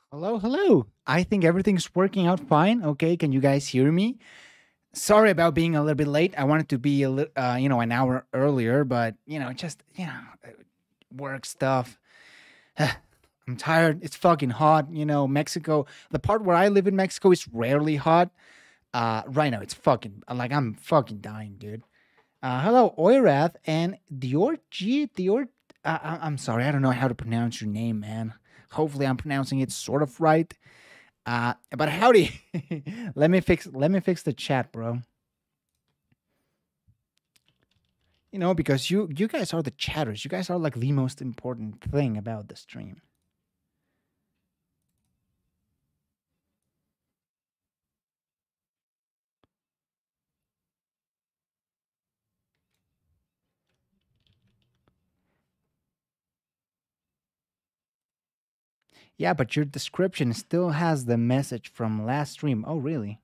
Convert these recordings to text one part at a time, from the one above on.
Hello, hello. I think everything's working out fine. Okay, can you guys hear me? Sorry about being a little bit late. I wanted to be an hour earlier, but just work stuff. I'm tired. It's fucking hot. Mexico. The part where I live in Mexico is rarely hot. Right now it's fucking like I'm fucking dying, dude. Hello, Oirath and Dior. I'm sorry, I don't know how to pronounce your name, man. Hopefully, I'm pronouncing it sort of right. But howdy. Let me fix the chat, bro. Because you guys are the chatters. You guys are like the most important thing about the stream. Yeah, but your description still has the message from last stream. Oh, really?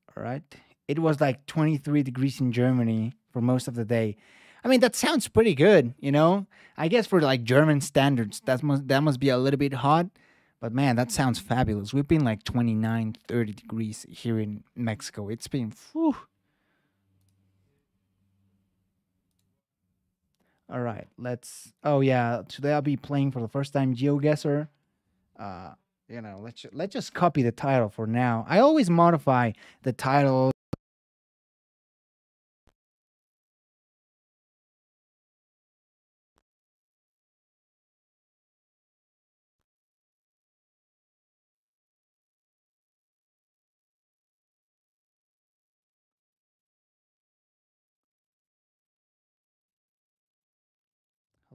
All right. It was like 23 degrees in Germany for most of the day. I mean, that sounds pretty good. I guess for like German standards, that must be a little bit hot. But man, that sounds fabulous. We've been like 29, 30 degrees here in Mexico. It's been whew. All right, let's. Oh yeah, today I'll be playing for the first time GeoGuessr. Uh, let's just copy the title for now. I always modify the title.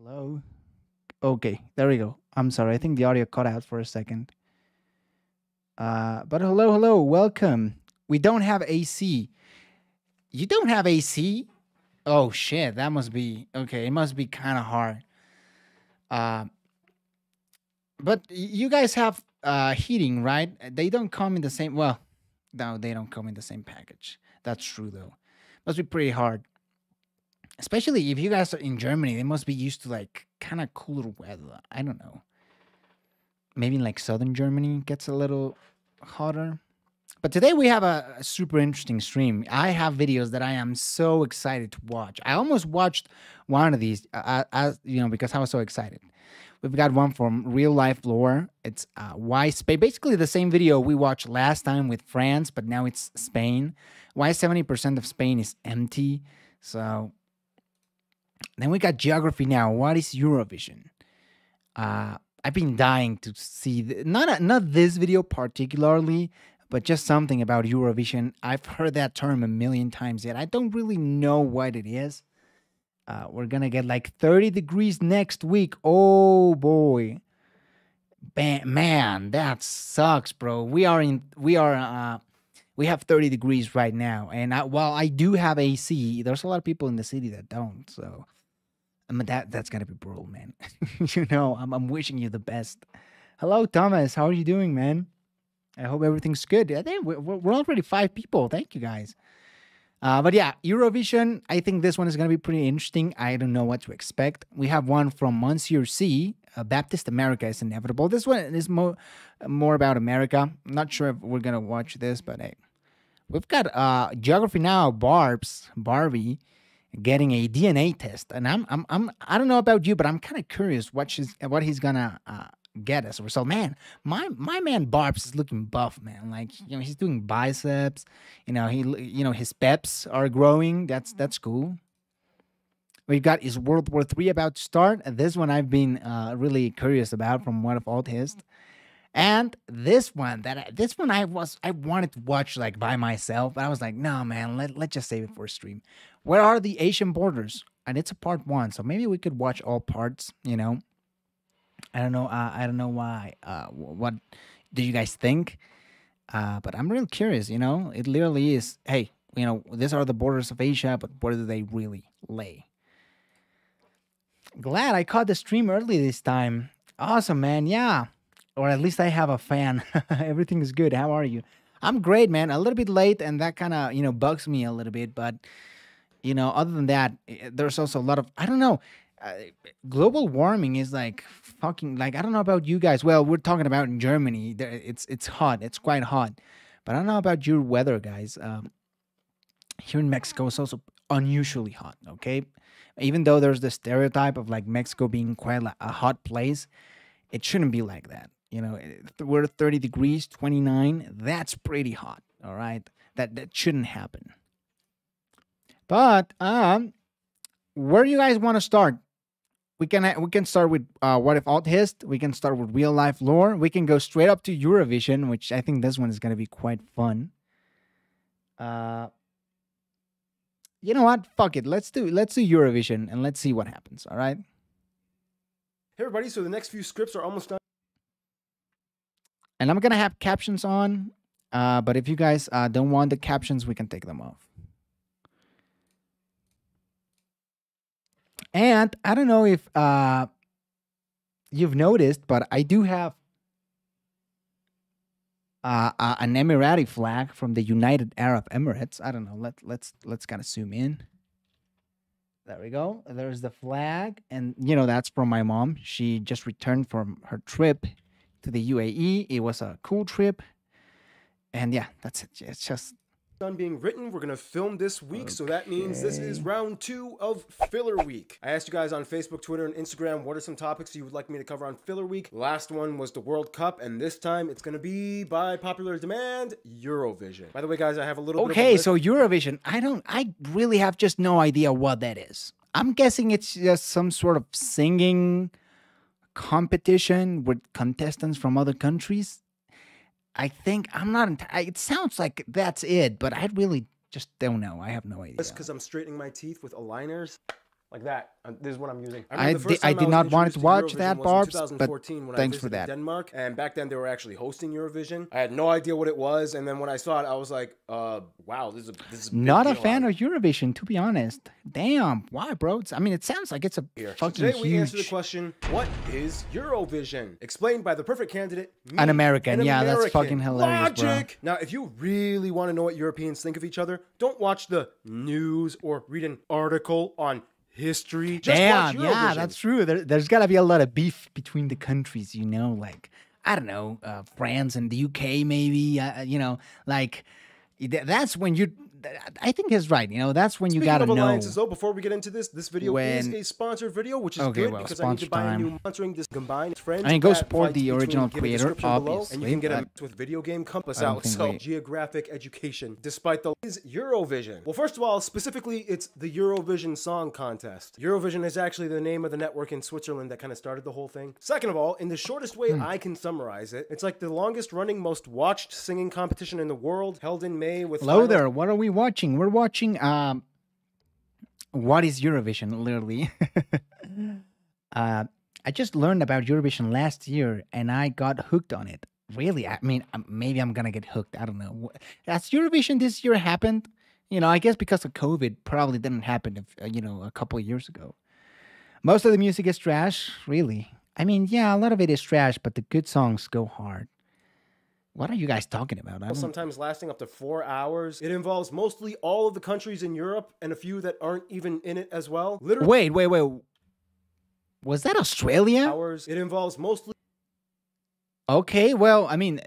Hello. Okay, there we go. I'm sorry. I think the audio cut out for a second. But hello, hello, welcome. We don't have AC. You don't have AC? Oh shit, that must be okay. It must be kind of hard. Uh, but you guys have heating, right? They don't come in the same. Well, no, they don't come in the same package. That's true though. Must be pretty hard, especially if you guys are in Germany. They must be used to like kind of cooler weather. I don't know. Maybe in like southern Germany gets a little hotter. But today we have a super interesting stream. I have videos that I am so excited to watch. I almost watched one of these, because I was so excited. We've got one from Real Life Lore. It's why Spain. Basically, the same video we watched last time with France, but now it's Spain. Why 70% of Spain is empty. So then we got geography now. What is Eurovision? I've been dying to see not this video particularly, but just something about Eurovision. I've heard that term a million times yet. I don't really know what it is. We're gonna get like 30 degrees next week. Oh boy, man, that sucks, bro. We have 30 degrees right now, and while I do have AC, there's a lot of people in the city that don't. So I mean, that's gotta be brutal, man. I'm wishing you the best. Hello, Thomas. How are you doing, man? I hope everything's good. I think we're already 5 people. Thank you, guys. But yeah, Eurovision. I think this one is gonna be pretty interesting. I don't know what to expect. We have one from Monsieur C. Baptist America is inevitable. This one is more about America. I'm not sure if we're gonna watch this, but hey, we've got Geography Now. Barbie getting a DNA test, and I don't know about you, but I'm kind of curious what he's gonna get as a result. Man, my man Barbs is looking buff, man. Like he's doing biceps. His peps are growing. That's cool. We've got is World War III about to start. This one I've been really curious about from Whatifalthist. And this one I wanted to watch like by myself, but I was like, no man, let's just save it for a stream. Where are the Asian borders? And it's a part one, so maybe we could watch all parts. I don't know. I don't know why. What do you guys think? But I'm real curious. It literally is. Hey, these are the borders of Asia, but where do they really lay? Glad I caught the stream early this time. Awesome, man. Yeah, or at least I have a fan. Everything is good. How are you? I'm great, man. A little bit late, and that kind of bugs me a little bit. But other than that, there's also a lot of I don't know. uh, global warming is like fucking like I don't know about you guys. Well, we're talking about in Germany. It's hot. It's quite hot. But I don't know about your weather, guys. Here in Mexico, it's also unusually hot. Okay, even though there's the stereotype of like Mexico being quite a hot place, it shouldn't be like that. You know, we're 30 degrees, 29. That's pretty hot. All right, that shouldn't happen. But where do you guys want to start? We can start with What If Autist. We can start with real life lore. We can go straight up to Eurovision, which I think this one is going to be quite fun. You know what? Fuck it. Let's do Eurovision and let's see what happens. All right. Hey everybody, so the next few scripts are almost done. And I'm gonna have captions on, but if you guys don't want the captions, we can take them off. And I don't know if you've noticed, but I do have an Emirati flag from the United Arab Emirates. I don't know. Let's kind of zoom in. There we go. There's the flag, and you know that's from my mom. She just returned from her trip to the UAE. It was a cool trip, and yeah, that's it. It's just Done being written. We're gonna film this week, so that means this is round 2 of filler week. I asked you guys on Facebook, Twitter, and Instagram what are some topics you would like me to cover on filler week. Last one was the World Cup, and this time it's gonna be, by popular demand, Eurovision. By the way, guys, I have a little bit of a so Eurovision. I really have just no idea what that is. I'm guessing it's just some sort of singing competition with contestants from other countries. I think I'm not. It sounds like that's it, but I really just don't know. I have no idea. That's because I'm straightening my teeth with aligners. Like that. This is what I'm using. I did not want to watch that, Barbs, but thanks for that. Denmark, and back then they were actually hosting Eurovision. I had no idea what it was, and then when I saw it, I was like, wow, this is a not a fan of Eurovision, to be honest. Damn, why, bro? I mean, it sounds like it's a fucking Today huge... we answer the question, what is Eurovision? Explained by the perfect candidate, me, an American. Yeah, American. that's fucking hilarious, Logic! Bro. Now, if you really want to know what Europeans think of each other, don't watch the news or read an article on history. Just watch Eurovision. Yeah, that's true. There's got to be a lot of beef between the countries, you know, like, I don't know, France and the UK, maybe, you know, like, that's when you, I think he's right, you know, that's when you got to know. Alliances, though, before we get into this video is a sponsored video, which is good because I need to buy a new sponsoring this combined friends. I mean, go support the original creator, obviously. And you can get a with video game compass out, so geographic education, despite the is Eurovision. Well, first of all, specifically, it's the Eurovision Song Contest. Eurovision is actually the name of the network in Switzerland that kind of started the whole thing. Second of all, in the shortest way I can summarize it, it's like the longest running, most watched singing competition in the world, held in May with... Hello there, what are we watching? We're watching, what is Eurovision, literally? I just learned about Eurovision last year, and I got hooked on it. Really? I mean, maybe I'm gonna get hooked. I don't know. Has Eurovision this year happened? You know, I guess because of COVID, probably didn't happen, you know, a couple of years ago. Most of the music is trash, really. I mean, yeah, a lot of it is trash, but the good songs go hard. What are you guys talking about? Sometimes lasting up to 4 hours. It involves mostly all of the countries in Europe and a few that aren't even in it as well. Literally, wait. Was that Australia? Hours. It involves mostly... Okay, well, I mean,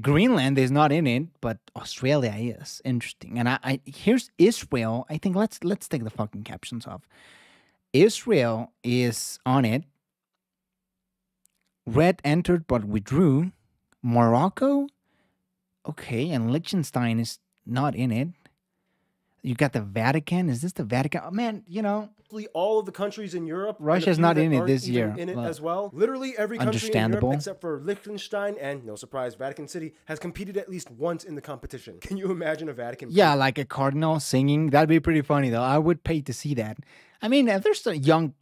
Greenland is not in it, but Australia is. Interesting. And I here's Israel. I think let's take the fucking captions off. Israel is on it. Red entered but withdrew. Morocco? Okay, and Liechtenstein is not in it. You got the Vatican. Is this the Vatican? Oh, man, you know. All of the countries in Europe. Russia's not in it this year. In it as well. Literally every country in Europe except for Liechtenstein and, no surprise, Vatican City has competed at least once in the competition. Can you imagine a Vatican? Yeah, like a cardinal singing. That'd be pretty funny, though. I would pay to see that. I mean, there's young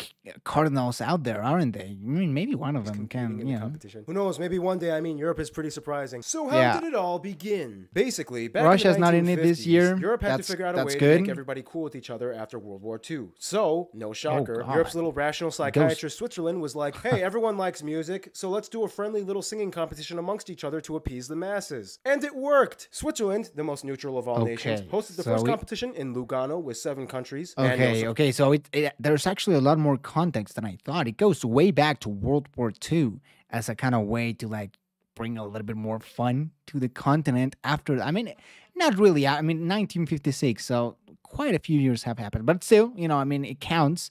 cardinals out there, aren't they? I mean, maybe one of them competing can, in you the know. competition. Who knows? Maybe one day. I mean, Europe is pretty surprising. So how Yeah. did it all begin? Basically, back Russia's in the not in it 1950s, this year. Europe had to That's figure out a way to good. make everybody cool with each other after World War II. So, no shocker, God. Europe's little rational psychiatrist Switzerland was like, hey, everyone likes music, so let's do a friendly little singing competition amongst each other to appease the masses. And it worked! Switzerland, the most neutral of all nations, hosted the first competition in Lugano with 7 countries. Okay, so there's actually a lot more context than I thought. It goes way back to World War II as a kind of way to like bring a little bit more fun to the continent after. I mean, not really. I mean, 1956. So quite a few years have happened, but still, you know, I mean, it counts.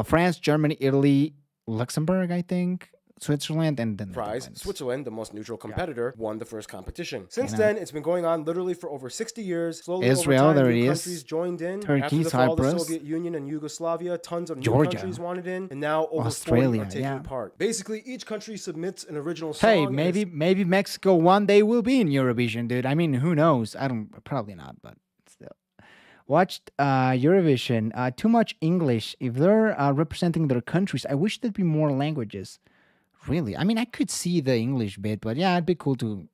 France, Germany, Italy, Luxembourg, I think, Switzerland, and then prize, Switzerland, the most neutral competitor, won the first competition. Since then, it's been going on literally for over 60 years. Slowly Israel, over time, there new it countries is. joined in. Turkey, After the fall of the Cyprus, Soviet Union and Yugoslavia, tons of new Georgia, countries wanted in, and now over Australia, 40 are taking part. Basically, each country submits an original song. Hey, maybe Mexico one day will be in Eurovision, dude. I mean, who knows? Probably not, but still. Watched Eurovision. Too much English. If they're representing their countries, I wish there'd be more languages. Really? I mean, I could see the English bit, but yeah, it'd be cool to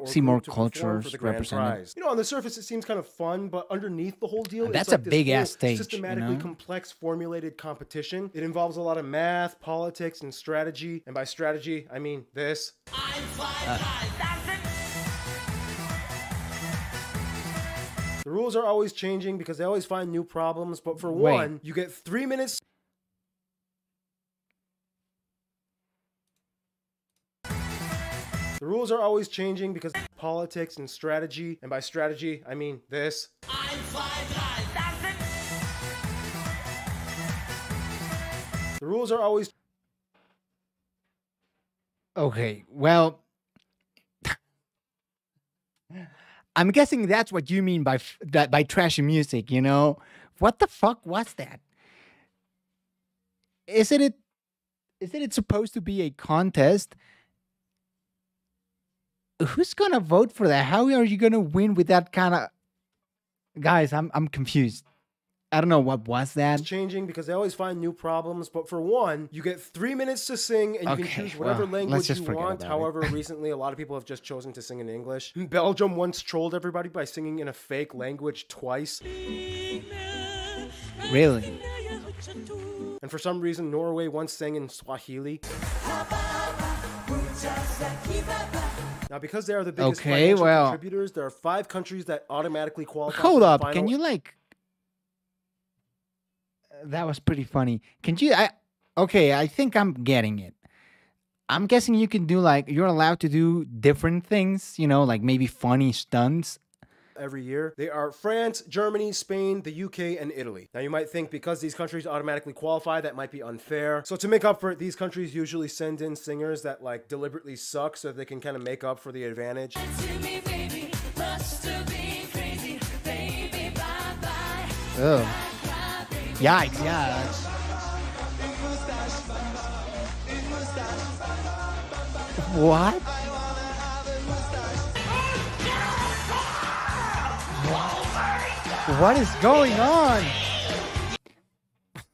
see more cultures represented. You know, on the surface, it seems kind of fun, but underneath the whole deal, that's it's like a big-ass stage, systematically complex, formulated competition. It involves a lot of math, politics, and strategy. And by strategy, I mean this. The rules are always changing because they always find new problems, but for one, you get 3 minutes. The rules are always changing because of politics and strategy, and by strategy, I mean this. The rules are always... Okay, well... I'm guessing that's what you mean by trashy music, you know? What the fuck was that? Isn't it supposed to be a contest? Who's gonna vote for that? How are you gonna win with that kind of... Guys, I'm confused. I don't know what was that. It's changing because they always find new problems, but for one, you get 3 minutes to sing and you can choose whatever language you want. However, recently a lot of people have just chosen to sing in English. Belgium once trolled everybody by singing in a fake language twice. Really? And for some reason, Norway once sang in Swahili. Now, because they are the biggest financial contributors, there are 5 countries that automatically qualify. Hold up, can you like... That was pretty funny. Can you... Okay, I think I'm getting it. I'm guessing you can do like... You're allowed to do different things, you know, like maybe funny stunts. Every year. They are France, Germany, Spain, the UK, and Italy. Now you might think because these countries automatically qualify, that might be unfair. So to make up for it, these countries usually send in singers that like deliberately suck so they can kind of make up for the advantage. Oh. Yikes, yeah. What? What is going on?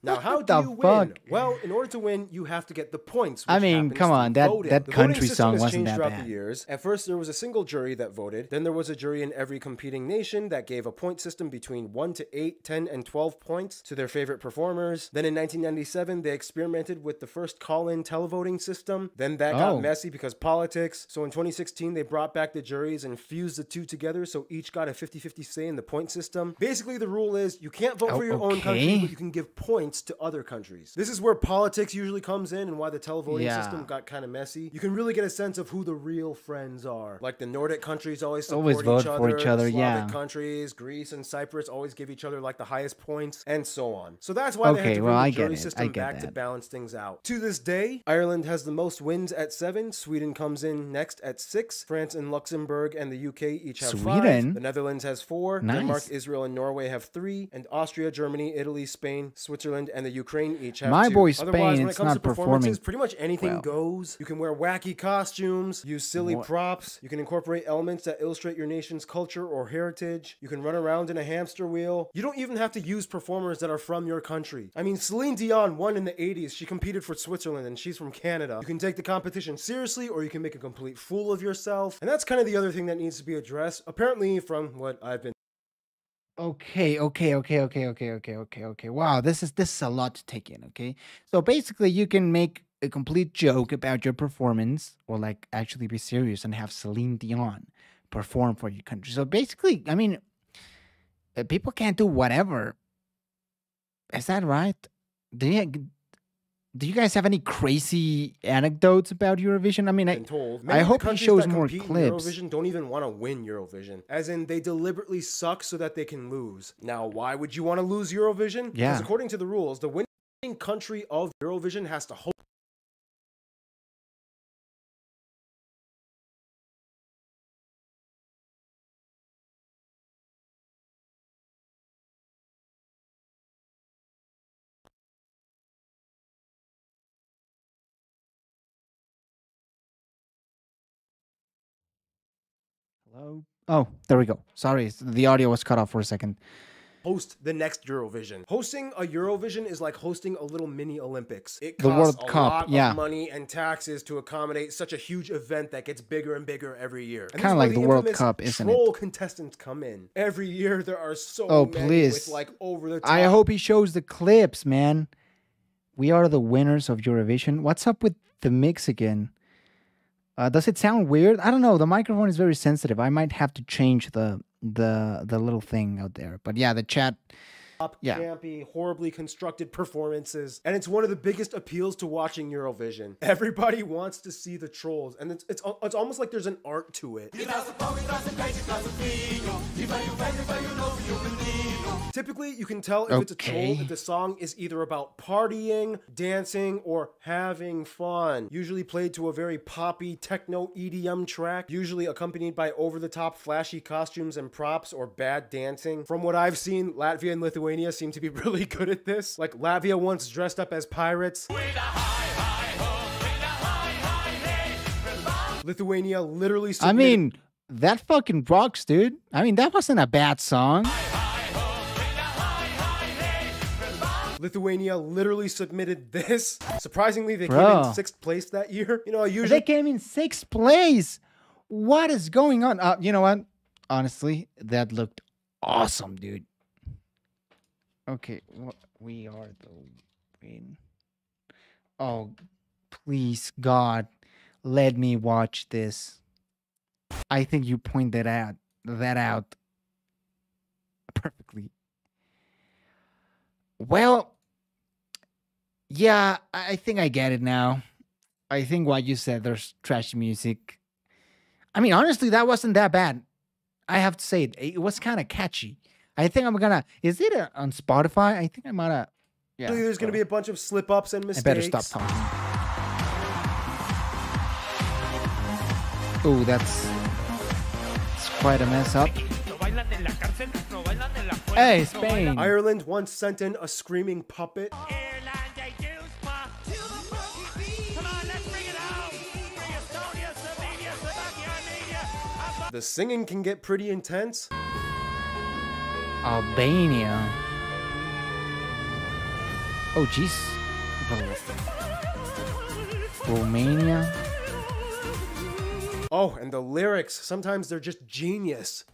Now, how do you win? Well, in order to win, you have to get the points. I mean, come on, that country song wasn't that throughout bad. The years. At first, there was a single jury that voted. Then there was a jury in every competing nation that gave a point system between 1 to 8, 10, and 12 points to their favorite performers. Then in 1997, they experimented with the first call-in televoting system. Then that got messy because politics. So in 2016, they brought back the juries and fused the two together, so each got a 50-50 say in the point system. Basically, the rule is you can't vote for your own country, but you can give points to other countries. This is where politics usually comes in and why the televoting system got kind of messy. You can really get a sense of who the real friends are. Like the Nordic countries always support vote for each other, the Slavic countries, Greece and Cyprus always give each other like the highest points, and so on. So that's why they had to bring the jury system back to balance things out. To this day, Ireland has the most wins at 7, Sweden comes in next at 6, France and Luxembourg and the UK each have 5, the Netherlands has 4, Denmark, Israel, and Norway have 3, and Austria, Germany, Italy, Spain, Switzerland, and the Ukraine each have My two. boy Otherwise, Spain, when it it's comes to not performances, performing pretty much anything well. goes. You can wear wacky costumes, use silly props, you can incorporate elements that illustrate your nation's culture or heritage, you can run around in a hamster wheel. You don't even have to use performers that are from your country. I mean, Celine Dion won in the 80s. She competed for Switzerland and she's from Canada. You can take the competition seriously or you can make a complete fool of yourself. And that's kind of the other thing that needs to be addressed, apparently from what I've been. Okay. Wow, this is a lot to take in, okay? So basically you can make a complete joke about your performance or like actually be serious and have Celine Dion perform for your country. So basically, I mean, people can't do whatever. Is that right? Do you guys have any crazy anecdotes about Eurovision? I mean, I hope he shows more clips. Eurovision don't even want to win Eurovision, as in they deliberately suck so that they can lose. Now, why would you want to lose Eurovision? Yeah. Because according to the rules, the winning country of Eurovision has to host. Hello? Oh, there we go. Sorry, the audio was cut off for a second. Host the next Eurovision. Hosting a Eurovision is like hosting a little mini Olympics. It The costs World a Cup, lot yeah. of money and taxes to accommodate such a huge event that gets bigger and bigger every year. Kind of like the World Cup, isn't it? Troll contestants come in. Every year there are so many please. with like over the top. I hope he shows the clips, man. We are the winners of Eurovision. What's up with the mix again? Does it sound weird? I don't know. The microphone is very sensitive. I might have to change the little thing out there. But yeah, the chat. Yeah. Campy, horribly constructed performances, and it's one of the biggest appeals to watching Eurovision. Everybody wants to see the trolls, and it's almost like there's an art to it. Typically, you can tell if it's a troll if the song is either about partying, dancing, or having fun. Usually played to a very poppy techno EDM track, usually accompanied by over-the-top flashy costumes and props or bad dancing. From what I've seen, Latvia and Lithuania seem to be really good at this. Like Latvia once dressed up as pirates. Lithuania literally submitted... I mean, that fucking rocks, dude. I mean, that wasn't a bad song. Lithuania literally submitted this. Surprisingly, they came in 6th place that year. You know, They came in 6th place. What is going on? You know what? Honestly, that looked awesome, dude. Okay, we are the win. Oh, please, God, let me watch this. I think you pointed that out perfectly. Well, yeah, I think I get it now. I think what you said, there's trash music. I mean, honestly, that wasn't that bad. I have to say it was kind of catchy. I think I'm gonna. Is it on Spotify? I think I might have. Yeah. There's gonna be a bunch of slip ups and mistakes. I better stop talking. Oh, that's quite a mess up. Hey, Spain. Ireland once sent in a screaming puppet. The singing can get pretty intense. Albania. Oh, jeez. Romania. Oh, and the lyrics. Sometimes they're just genius.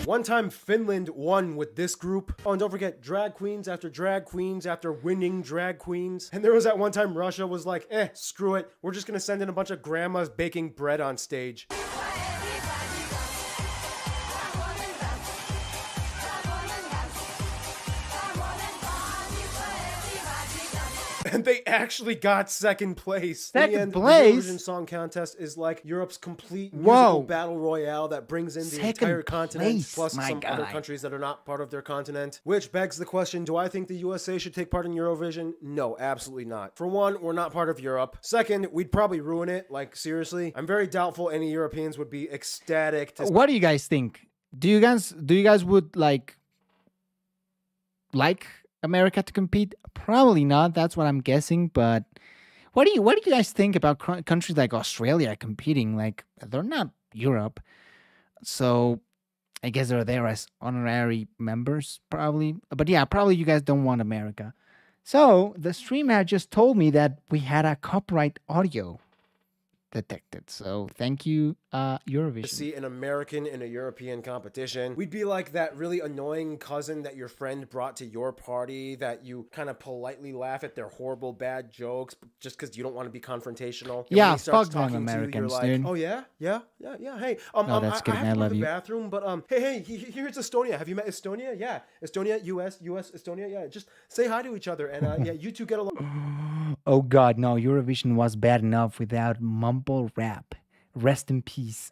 One time Finland won with this group. Oh, and don't forget, drag queens after winning drag queens. And there was that one time Russia was like, screw it. We're just gonna send in a bunch of grandmas baking bread on stage. And they actually got second place. Second The place? Eurovision Song Contest is like Europe's complete musical battle royale that brings in the entire continent, plus some other countries that are not part of their continent. Which begs the question, do I think the USA should take part in Eurovision? No, absolutely not. For one, we're not part of Europe. Second, we'd probably ruin it. Like, seriously. I'm very doubtful any Europeans would be ecstatic to... What do you guys think? Do you guys would like America to compete? Probably not. That's what I'm guessing. But what do you guys think about countries like Australia competing? Like, they're not Europe, so I guess they're there as honorary members, probably. But yeah, probably you guys don't want America. So the stream had just told me that we had a copyright audio detected. So thank you, Eurovision. See an American in a European competition. We'd be like that really annoying cousin that your friend brought to your party that you kind of politely laugh at their horrible bad jokes just because you don't want to be confrontational. And yeah, fuck them Americans, like, dude. Oh yeah? Hey, no, that's good. I have I to go love to the you. bathroom, but hey, here's Estonia. Have you met Estonia? Yeah, Estonia, US, Estonia. Yeah, just say hi to each other, and yeah, you two get along. Oh God, no! Eurovision was bad enough without mumble rap. Rest in peace.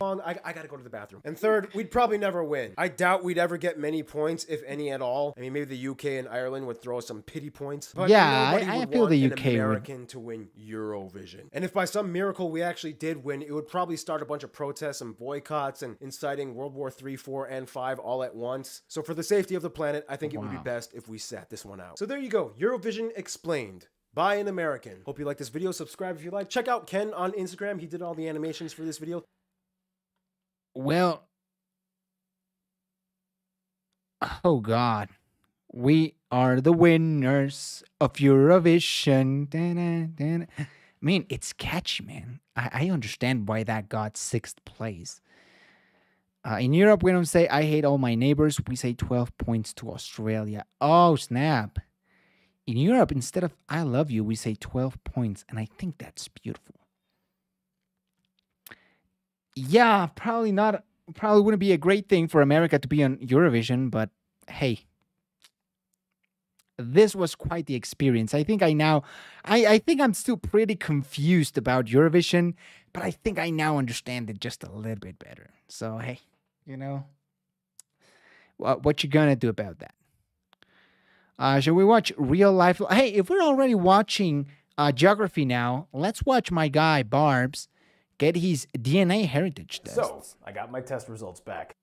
I gotta go to the bathroom. And third, we'd probably never win. I doubt we'd ever get many points, if any at all. I mean, maybe the UK and Ireland would throw us some pity points. But yeah, I feel the UK American would. to win Eurovision. And if by some miracle we actually did win, it would probably start a bunch of protests and boycotts and inciting World War III, 4, and 5 all at once. So for the safety of the planet, I think it would be best if we sat this one out. So there you go. Eurovision explained by an American. Hope you like this video. Subscribe if you like. Check out Ken on Instagram. He did all the animations for this video. Well, oh God, we are the winners of Eurovision. I mean, it's catchy, man. I understand why that got 6th place. In Europe, we don't say I hate all my neighbors. We say 12 points to Australia. Oh, snap. In Europe, instead of I love you, we say 12 points. And I think that's beautiful. Yeah, probably not. Probably wouldn't be a great thing for America to be on Eurovision. But hey, this was quite the experience. I think I think I'm still pretty confused about Eurovision. But I think I now understand it just a little bit better. So, hey, you know, what you gonna do about that? Shall we watch real life? Hey, if we're already watching geography now, let's watch my guy Barbs get his DNA heritage test. So, I got my test results back.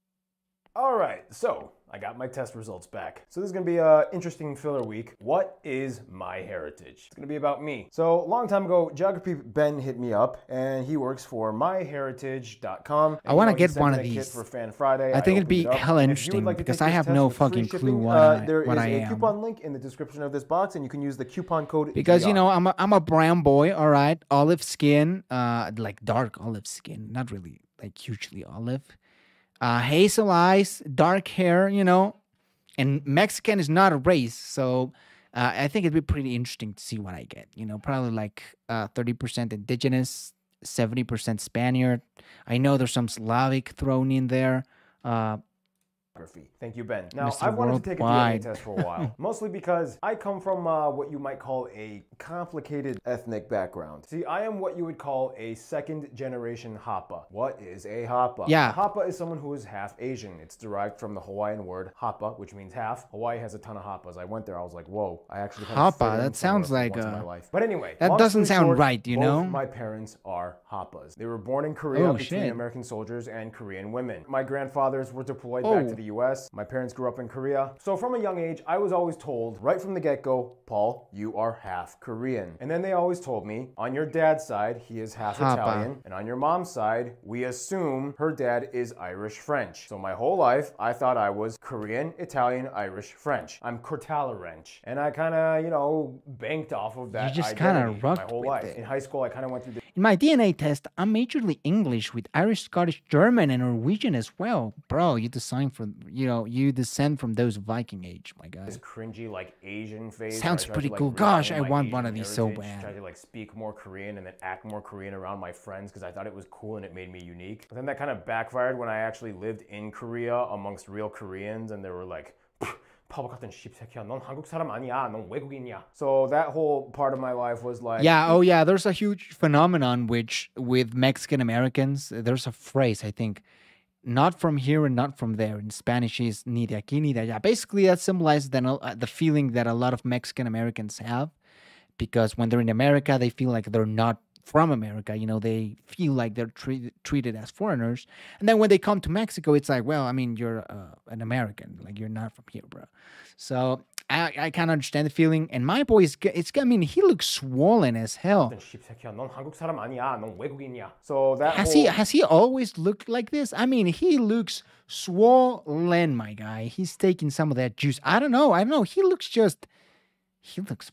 All right, so I got my test results back. So this is gonna be an interesting filler week. What is my heritage? It's gonna be about me. So a long time ago, Geography Ben hit me up and he works for myheritage.com. I want to get one of these. For Fan Friday. I think it'd be hella interesting because I have no fucking clue what I am. There is a coupon link in the description of this box and you can use the coupon code because, you know, I'm a brown boy, all right? Olive skin, like dark olive skin, not really like hugely olive. Hazel eyes, dark hair, you know, and Mexican is not a race. So I think it'd be pretty interesting to see what I get. You know, probably like 30% indigenous, 70% Spaniard. I know there's some Slavic thrown in there. Thank you, Ben. Now, Mr. I've wanted to take a Worldwide. DNA test for a while, mostly because I come from what you might call a complicated ethnic background. See, I am what you would call a second-generation Hapa. What is a Hapa? Yeah. A Hapa is someone who is half Asian. It's derived from the Hawaiian word Hapa, which means half. Hawaii has a ton of Hapas. I went there, I was like, whoa, I actually kind of fit Hapa, in that sounds somewhere like once in my a... life. But anyway, That long doesn't story sound short, right, you both know? my parents are Hapas. They were born in Korea Oh, between shit. American soldiers and Korean women. My grandfathers were deployed Oh. back to the US. My parents grew up in Korea. So from a young age, I was always told right from the get-go, Paul, you are half Korean. And then they always told me, on your dad's side, he is half Hapa. Italian. And on your mom's side, we assume her dad is Irish French. So my whole life, I thought I was Korean, Italian, Irish, French. I'm Kortalarrench. And I kind of, you know, banked off of that You just kind identity of my rocked whole with life. it. In high school, I kind of went through the In my DNA test, I'm majorly English with Irish, Scottish, German, and Norwegian as well. Bro, you descend from those Viking age, my guy. this cringy like Asian phase. Sounds where I tried pretty to, like, cool. Gosh, reclaim I my want Asian one of these so heritage, bad. Tried to like speak more Korean and then act more Korean around my friends because I thought it was cool and it made me unique. But then that kind of backfired when I actually lived in Korea amongst real Koreans and they were like, 바보 같은 씹새끼야. 넌 한국 사람 아니야. 넌 외국인이야. So that whole part of my life was like, yeah, oh yeah, there's a huge phenomenon which with Mexican Americans, there's a phrase, I think, not from here and not from there. In Spanish is ni de aquí ni de allá. Basically, that symbolizes the feeling that a lot of Mexican Americans have, because when they're in America, they feel like they're not from America. You know, they feel like they're treated as foreigners. And then when they come to Mexico, it's like, well, I mean, you're an American. Like, you're not from here, bro. So I kind of understand the feeling. And my boy I mean, he looks swollen as hell. 넌 한국 사람 아니야. 넌 외국인이야. So that has he always looked like this? I mean, he looks swollen, my guy. He's taking some of that juice. I don't know. He looks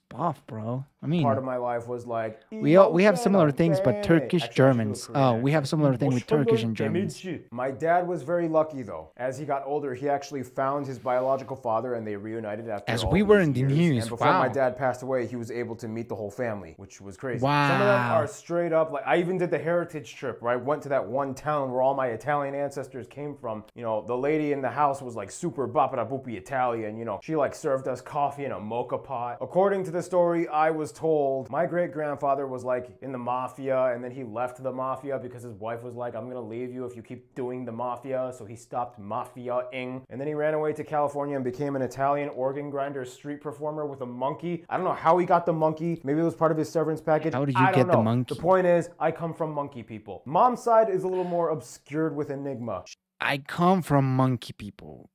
buff, bro. I mean, part of my life was like, we have similar things, but Turkish Germans. Oh, we have similar thing with Turkish and Germans. My dad was very lucky though. As he got older, he actually found his biological father, and they reunited after. As all we were in these the years. news. And before Wow. my dad passed away, he was able to meet the whole family, which was crazy. Wow. Some of them are straight up like, I even did the heritage trip where I went to that one town where all my Italian ancestors came from. You know, the lady in the house was like super baparabupi Italian. You know, she like served us coffee in a mocha pot. According to the story, I was told my great-grandfather was like in the mafia, and then he left the mafia because his wife was like, I'm gonna leave you if you keep doing the mafia. So he stopped mafia-ing, and then he ran away to California and became an Italian organ grinder street performer with a monkey. I don't know how he got the monkey. Maybe it was part of his severance package. How did you get the monkey? The point is, I come from monkey people. Mom's side is a little more obscured with enigma. I come from monkey people.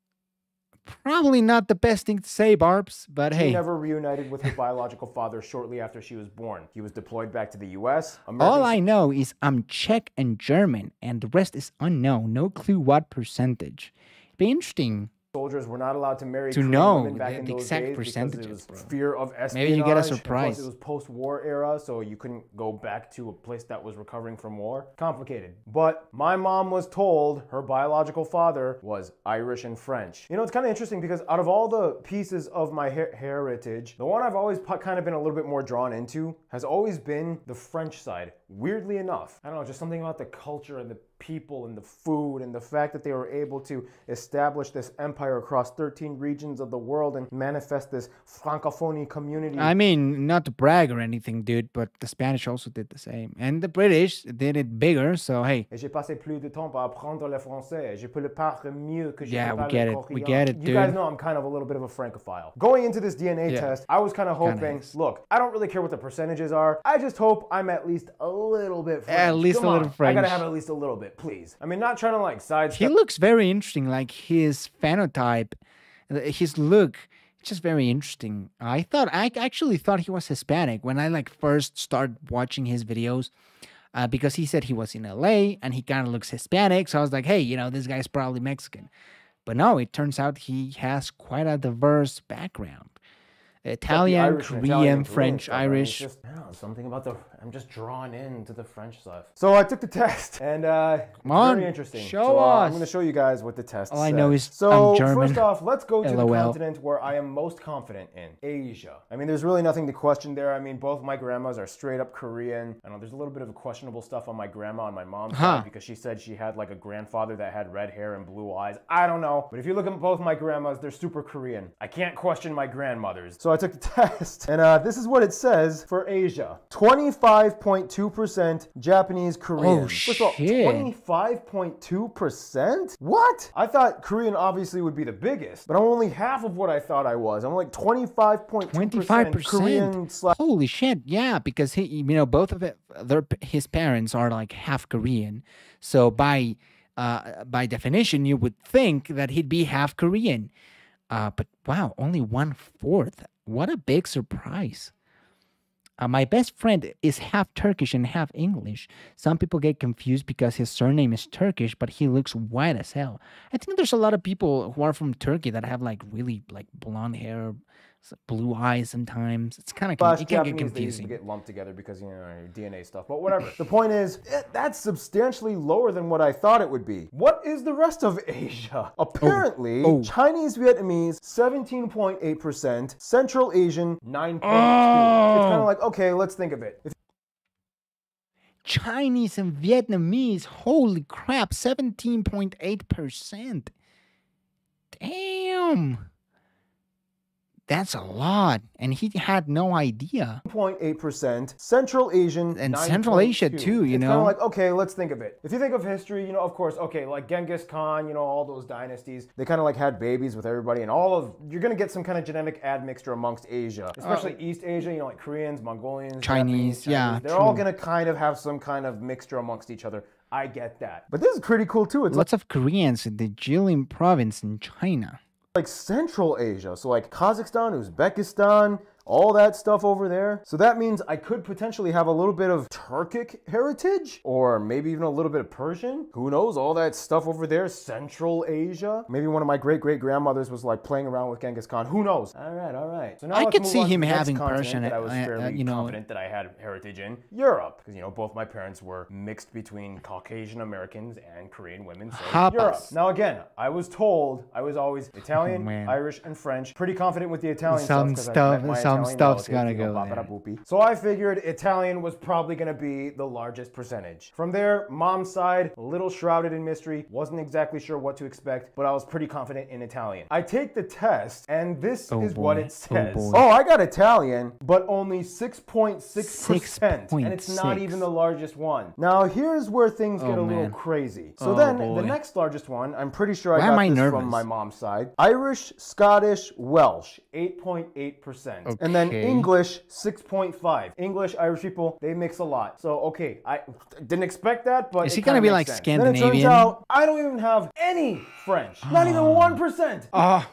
Probably not the best thing to say, Barbs, but hey. She never reunited with her biological father shortly after she was born. He was deployed back to the U.S. All I know is I'm Czech and German, and the rest is unknown. No clue what percentage. Be interesting. Soldiers were not allowed to marry to Korean know women back in the those exact days percentages, because it was bro. fear of espionage. Maybe you get a And surprise. plus it was post-war era, so you couldn't go back to a place that was recovering from war. Complicated. But my mom was told her biological father was Irish and French. You know, it's kind of interesting because out of all the pieces of my heritage, the one I've always kind of been a little bit more drawn into has always been the French side. Weirdly enough. I don't know, just something about the culture and the people and the food and the fact that they were able to establish this empire across 13 regions of the world and manifest this francophonie community. I mean, not to brag or anything, dude, but the Spanish also did the same. And the British did it bigger, so hey. Et j'ai passé plus de temps à apprendre le français. Je peux le parler mieux que je Yeah, parle we get it. coréen. We get it, dude. You guys know I'm kind of a little bit of a francophile. Going into this DNA test, I was kind of hoping, look, I don't really care what the percentages are. I just hope I'm at least a little bit French. At least Come a little on. French. I gotta have at least a little bit, please. I mean, not trying to like sidestep. He looks very interesting, like his phenotype, his look, just very interesting. I actually thought he was Hispanic when I like first started watching his videos, because he said he was in LA and he kind of looks Hispanic. So I was like, hey, you know, this guy's probably Mexican. But no, it turns out he has quite a diverse background. Italian, Korean, French, stuff. Irish. I mean, just, I don't know, something about I'm just drawn into the French stuff. So I took the test, and very interesting. Show us. I'm going to show you guys what the test All I said. know is so I'm German. First off, let's go to the LOL. continent where I am most confident in, Asia. I mean, there's really nothing to question there. I mean, both my grandmas are straight up Korean. I know there's a little bit of questionable stuff on my grandma on my mom's side because she said she had like a grandfather that had red hair and blue eyes. I don't know. But if you look at both my grandmas, they're super Korean. I can't question my grandmothers. So I took the test. And this is what it says for Asia. 25.2% Japanese Korean. Oh, First of all, shit. 25.2%? What? I thought Korean obviously would be the biggest, but I'm only half of what I thought I was. I'm like 25.2% 25%. Korean / Holy shit! Yeah, because both of his parents are like half Korean. So by definition, you would think that he'd be half Korean. But wow, only 1/4. What a big surprise. My best friend is half Turkish and half English. Some people get confused because his surname is Turkish, but he looks white as hell. I think there's a lot of people who are from Turkey that have like really like blonde hair, blue eyes sometimes. It's kind of, it can get confusing. They get lumped together because, you know, DNA stuff, but whatever. The point is, that's substantially lower than what I thought it would be. What is the rest of Asia? Apparently, Chinese Vietnamese, 17.8%, Central Asian, 9.2%. It's kind of like, okay, let's think of it. Chinese and Vietnamese, holy crap, 17.8%. Damn. That's a lot. And he had no idea. 0.8%. Central Asian, And Central Asia too, you it's know. kind of like, okay, let's think of it. If you think of history, you know, of course, okay, like Genghis Khan, you know, all those dynasties, they kind of like had babies with everybody, and you're going to get some kind of genetic admixture amongst Asia, especially East Asia, you know, like Koreans, Mongolians, Chinese, yeah. They're all going to kind of have some kind of mixture amongst each other. I get that. But this is pretty cool too. It's lots of Koreans in the Jilin province in China. Like Central Asia, so like Kazakhstan, Uzbekistan, all that stuff over there. So that means I could potentially have a little bit of Turkic heritage, or maybe even a little bit of Persian. Who knows? All that stuff over there, Central Asia. Maybe one of my great-great-grandmothers was like playing around with Genghis Khan. Who knows? All right. So now I let's could move see on to him the next having continent Persian, that I was fairly you know, confident that I had heritage in. Europe, because you know both my parents were mixed between Caucasian Americans and Korean women. So Europe. Now again, I was told I was always Italian, Irish, and French. Pretty confident with the Italian some stuff's gotta go there. So I figured Italian was probably going to be the largest percentage. From there, mom's side, a little shrouded in mystery. Wasn't exactly sure what to expect, but I was pretty confident in Italian. I take the test, and this is what it says. Oh, I got Italian, but only 6.6%. And it's not even the largest one. Now, here's where things get a little crazy. So then, the next largest one, I'm pretty sure I got this from my mom's side. Irish, Scottish, Welsh, 8.8%. And then English, 6.5. English, Irish people, they mix a lot. So, okay, I didn't expect that, but is he gonna be like Scandinavian? Then it turns out I don't even have any French. Not even 1%. Oh,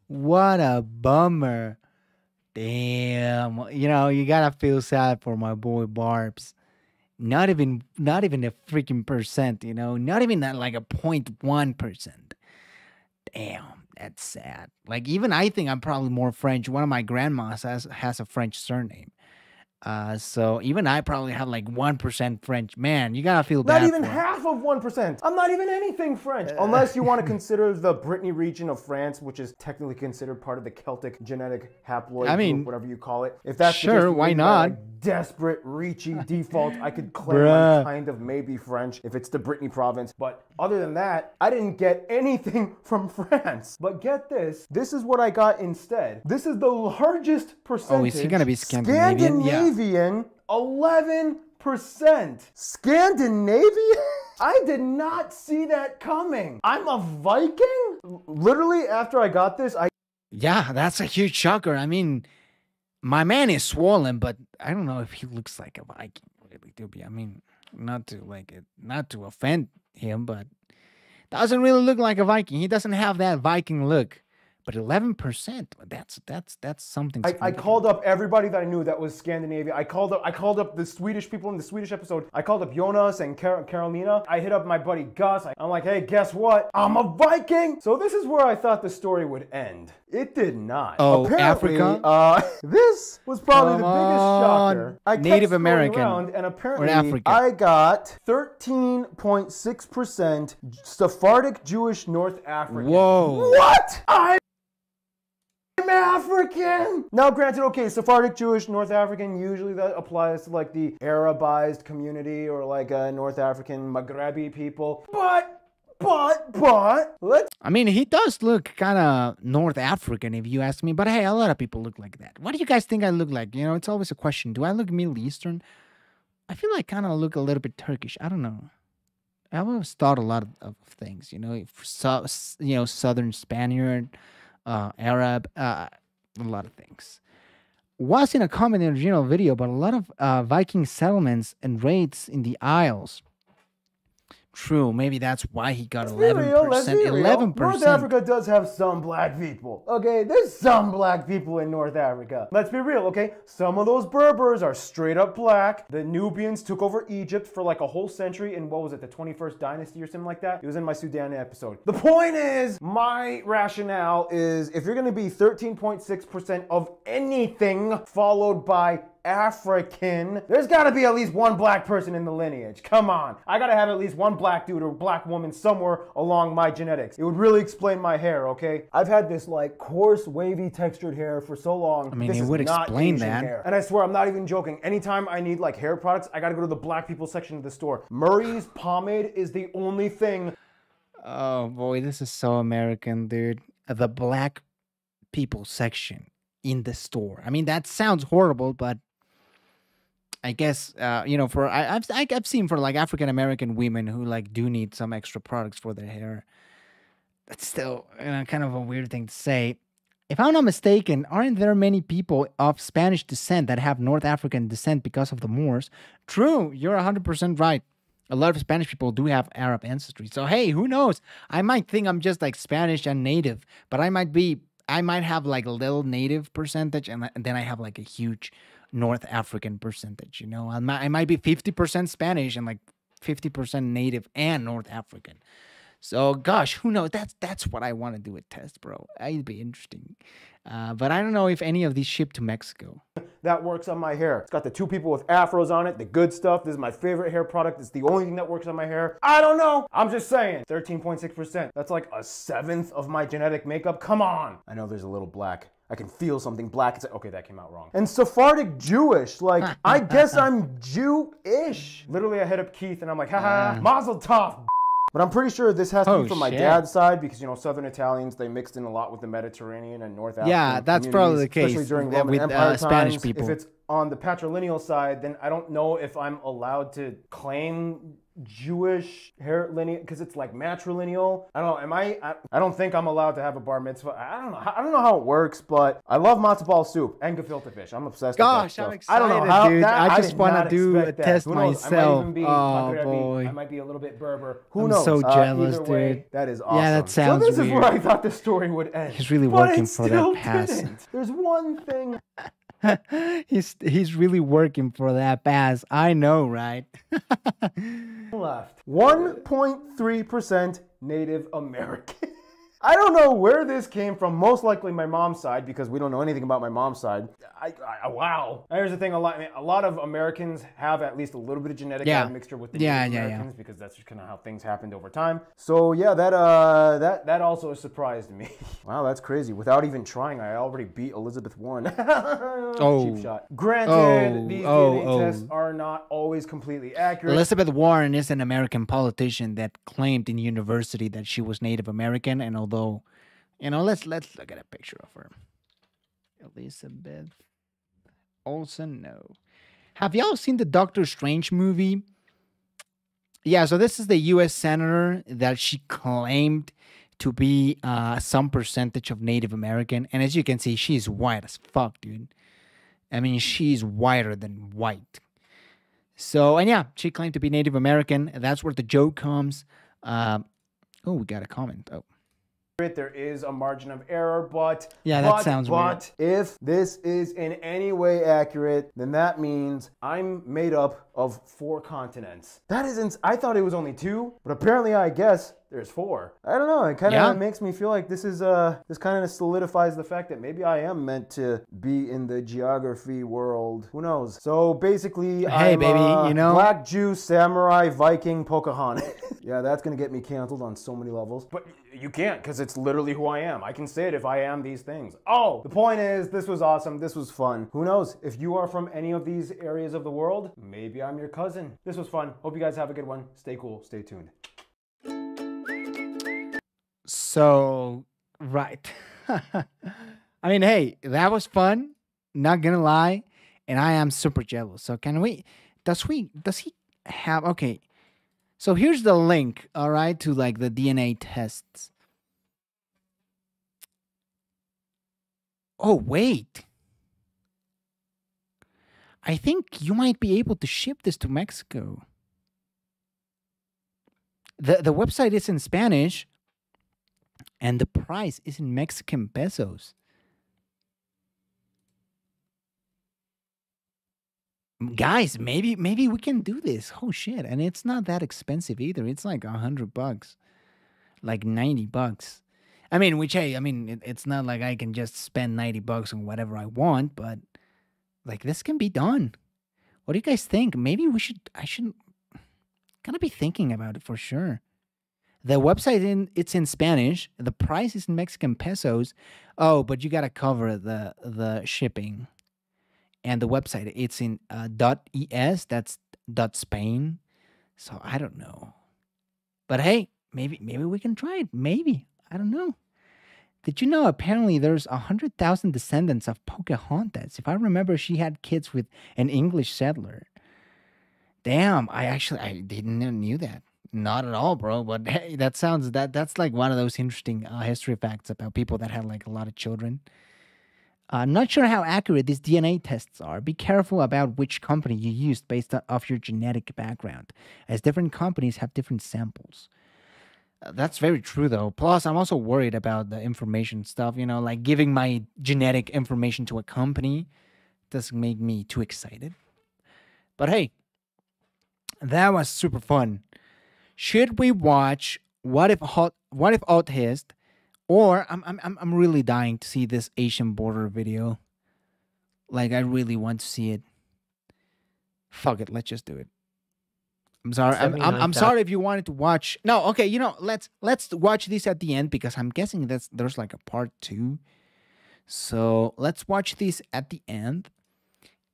what a bummer. Damn. You know, you gotta feel sad for my boy Barbs. Not even a freaking percent, you know, not even at like a 0.1%. Damn. That's sad. Like, even I think I'm probably more French. One of my grandmas has a French surname. So even I probably have like 1% French. Man, you gotta feel bad. Not even half of 1%. I'm not even anything French. Unless you want to consider the Brittany region of France, which is technically considered part of the Celtic genetic haploid group, whatever you call it. If that's sure, why not? Desperate, reachy default, I could claim I'm kind of maybe French if it's the Brittany province. But other than that, I didn't get anything from France. But get this. This is what I got instead. This is the largest percentage. Oh, is he gonna be Scandinavian? Yeah. 11%. Scandinavian? I did not see that coming. I'm a Viking? Literally, after I got this, yeah, that's a huge shocker. I mean, my man is swollen, but I don't know if he looks like a Viking, really, to be. I mean, not to offend him, but doesn't really look like a Viking. He doesn't have that Viking look. But 11%, that's something. I called up everybody that I knew that was Scandinavia. I called up the Swedish people in the Swedish episode. I called up Jonas and Carolina. I hit up my buddy Gus. I'm like, hey, guess what? I'm a Viking. So this is where I thought the story would end. It did not. Oh, apparently, Africa? This was probably the biggest shocker. I kept Native American around, and apparently Africa. I got 13.6% Sephardic Jewish North African. Whoa. What? I'm African! Now granted, okay, Sephardic Jewish North African, usually that applies to like the Arabized community or like North African Maghrebi people. But, let's... I mean, he does look kind of North African if you ask me, but hey, a lot of people look like that. What do you guys think I look like? You know, it's always a question. Do I look Middle Eastern? I feel like kind of look a little bit Turkish. I don't know. I always thought a lot of things, you know, Southern Spaniard, Arab, a lot of things. Wasn't a comment in the original video, but a lot of Viking settlements and raids in the Isles. True, maybe that's why he got 11%. 11%. North Africa does have some black people. Okay, there's some black people in North Africa. Let's be real, okay? Some of those Berbers are straight up black. The Nubians took over Egypt for like a whole century in, what was it, the 21st dynasty or something like that? It was in my Sudan episode. The point is, my rationale is if you're gonna be 13.6% of anything followed by African, there's gotta be at least one black person in the lineage. Come on. I gotta have at least one black dude or black woman somewhere along my genetics. It would really explain my hair, okay? I've had this like coarse, wavy, textured hair for so long. I mean, this it would explain that. Hair. And I swear, I'm not even joking. Anytime I need like hair products, I gotta go to the black people section of the store. Murray's pomade is the only thing. Oh boy, this is so American, dude. The black people section in the store. I mean, that sounds horrible, but I guess for I've seen for like African American women who like do need some extra products for their hair. That's still kind of a weird thing to say. If I'm not mistaken, aren't there many people of Spanish descent that have North African descent because of the Moors? True, you're 100% right. A lot of Spanish people do have Arab ancestry. So hey, who knows? I might think I'm just like Spanish and native, but I might have like a little native percentage, and then I have like a huge North African percentage. I might be 50% Spanish and like 50% native and North African. So gosh, who knows? That's what I want to do a test, bro. It'd be interesting. But I don't know if any of these ship to Mexico. That works on my hair. It's got the two people with afros on it, the good stuff. This is my favorite hair product. It's the only thing that works on my hair. I don't know. I'm just saying. 13.6%. That's like a seventh of my genetic makeup. Come on. I know there's a little black. I can feel something black. It's like, okay, that came out wrong. And Sephardic Jewish, like, I guess I'm Jewish. Literally, I hit up Keith and I'm like, haha, Mazel Tov. But I'm pretty sure this has to be from my dad's side because, Southern Italians, they mixed in a lot with the Mediterranean and North African Yeah, that's probably the case. Especially during Roman Empire Spanish times. people. If it's on the patrilineal side, then I don't know if I'm allowed to claim Jewish hair lineage because it's like matrilineal. I don't know. I don't think I'm allowed to have a bar mitzvah. I don't know how it works, but I love matzo ball soup and gefilte fish. I'm obsessed with that stuff. I'm excited, I don't know how, dude. I just want to do a test Who knows? myself. I might even be boy. I might be a little bit Berber. Who I'm knows? so jealous, Either way, dude. that is awesome. Yeah, that sounds So this is weird. where I thought the story would end. He's really But working it for still that pass. didn't. There's one thing. He's really working for that pass. I know, right? Left. 1.3% Native American. I don't know where this came from. Most likely my mom's side, because we don't know anything about my mom's side. Wow. Here's the thing: a lot of Americans have at least a little bit of genetic admixture with the Native Americans because that's just kind of how things happened over time. So yeah, that also surprised me. Wow, that's crazy. Without even trying, I already beat Elizabeth Warren. Cheap shot. Granted, these DNA tests are not always completely accurate. Elizabeth Warren is an American politician that claimed in university that she was Native American, and although, let's look at a picture of her. Elizabeth Olsen, no. Have y'all seen the Doctor Strange movie? Yeah, so this is the U.S. senator that she claimed to be some percentage of Native American, and as you can see, she's white as fuck, dude. I mean, she's whiter than white. So, and yeah, she claimed to be Native American. That's where the joke comes. Oh, we got a comment. Oh. There is a margin of error, but that sounds weird. If this is in any way accurate, then that means I'm made up of 4 continents. That isn't. I thought it was only 2, but apparently, I guess there's 4. I don't know. It kind of makes me feel like this kind of solidifies the fact that maybe I am meant to be in the geography world. Who knows? So basically, hey, I'm baby, Black Jew, Samurai, Viking, Pocahontas. Yeah, that's gonna get me canceled on so many levels. But you can't, because it's literally who I am. I can say it if I am these things. Oh, the point is, this was awesome. This was fun. Who knows? If you are from any of these areas of the world, maybe I'm your cousin. This was fun. Hope you guys have a good one. Stay cool. Stay tuned. So, right. I mean, hey, that was fun. Not gonna lie. And I am super jealous. So does he have, okay. So here's the link, all right, to like the DNA tests. Oh, wait. I think you might be able to ship this to Mexico. The website is in Spanish, and the price is in Mexican pesos. Guys, maybe we can do this. Oh shit. And it's not that expensive either. It's like $100, like $90. I mean, it's not like I can just spend $90 on whatever I want, but like this can be done. What do you guys think? Maybe I should gonna be thinking about it for sure. The website it's in Spanish. The price is in Mexican pesos. Oh, but you gotta cover the shipping. And the website, it's in .es, that's .spain. So I don't know. But hey, maybe we can try it. Maybe. I don't know. Did you know apparently there's 100,000 descendants of Pocahontas? If I remember, she had kids with an English settler. Damn, I didn't knew that. Not at all, bro. But hey, that's like one of those interesting history facts about people that had like a lot of children. Not sure how accurate these DNA tests are. Be careful about which company you used based off your genetic background, as different companies have different samples. That's very true, though. Plus, I'm also worried about the information stuff. You know, like giving my genetic information to a company doesn't make me too excited. But hey, that was super fun. Should we watch What if Autist, or I'm really dying to see this Asian border video. Like I really want to see it. Fuck it, let's just do it. I'm sorry. I'm sorry if you wanted to watch. No, okay. You know, let's watch this at the end because I'm guessing there's like a part 2. So let's watch this at the end,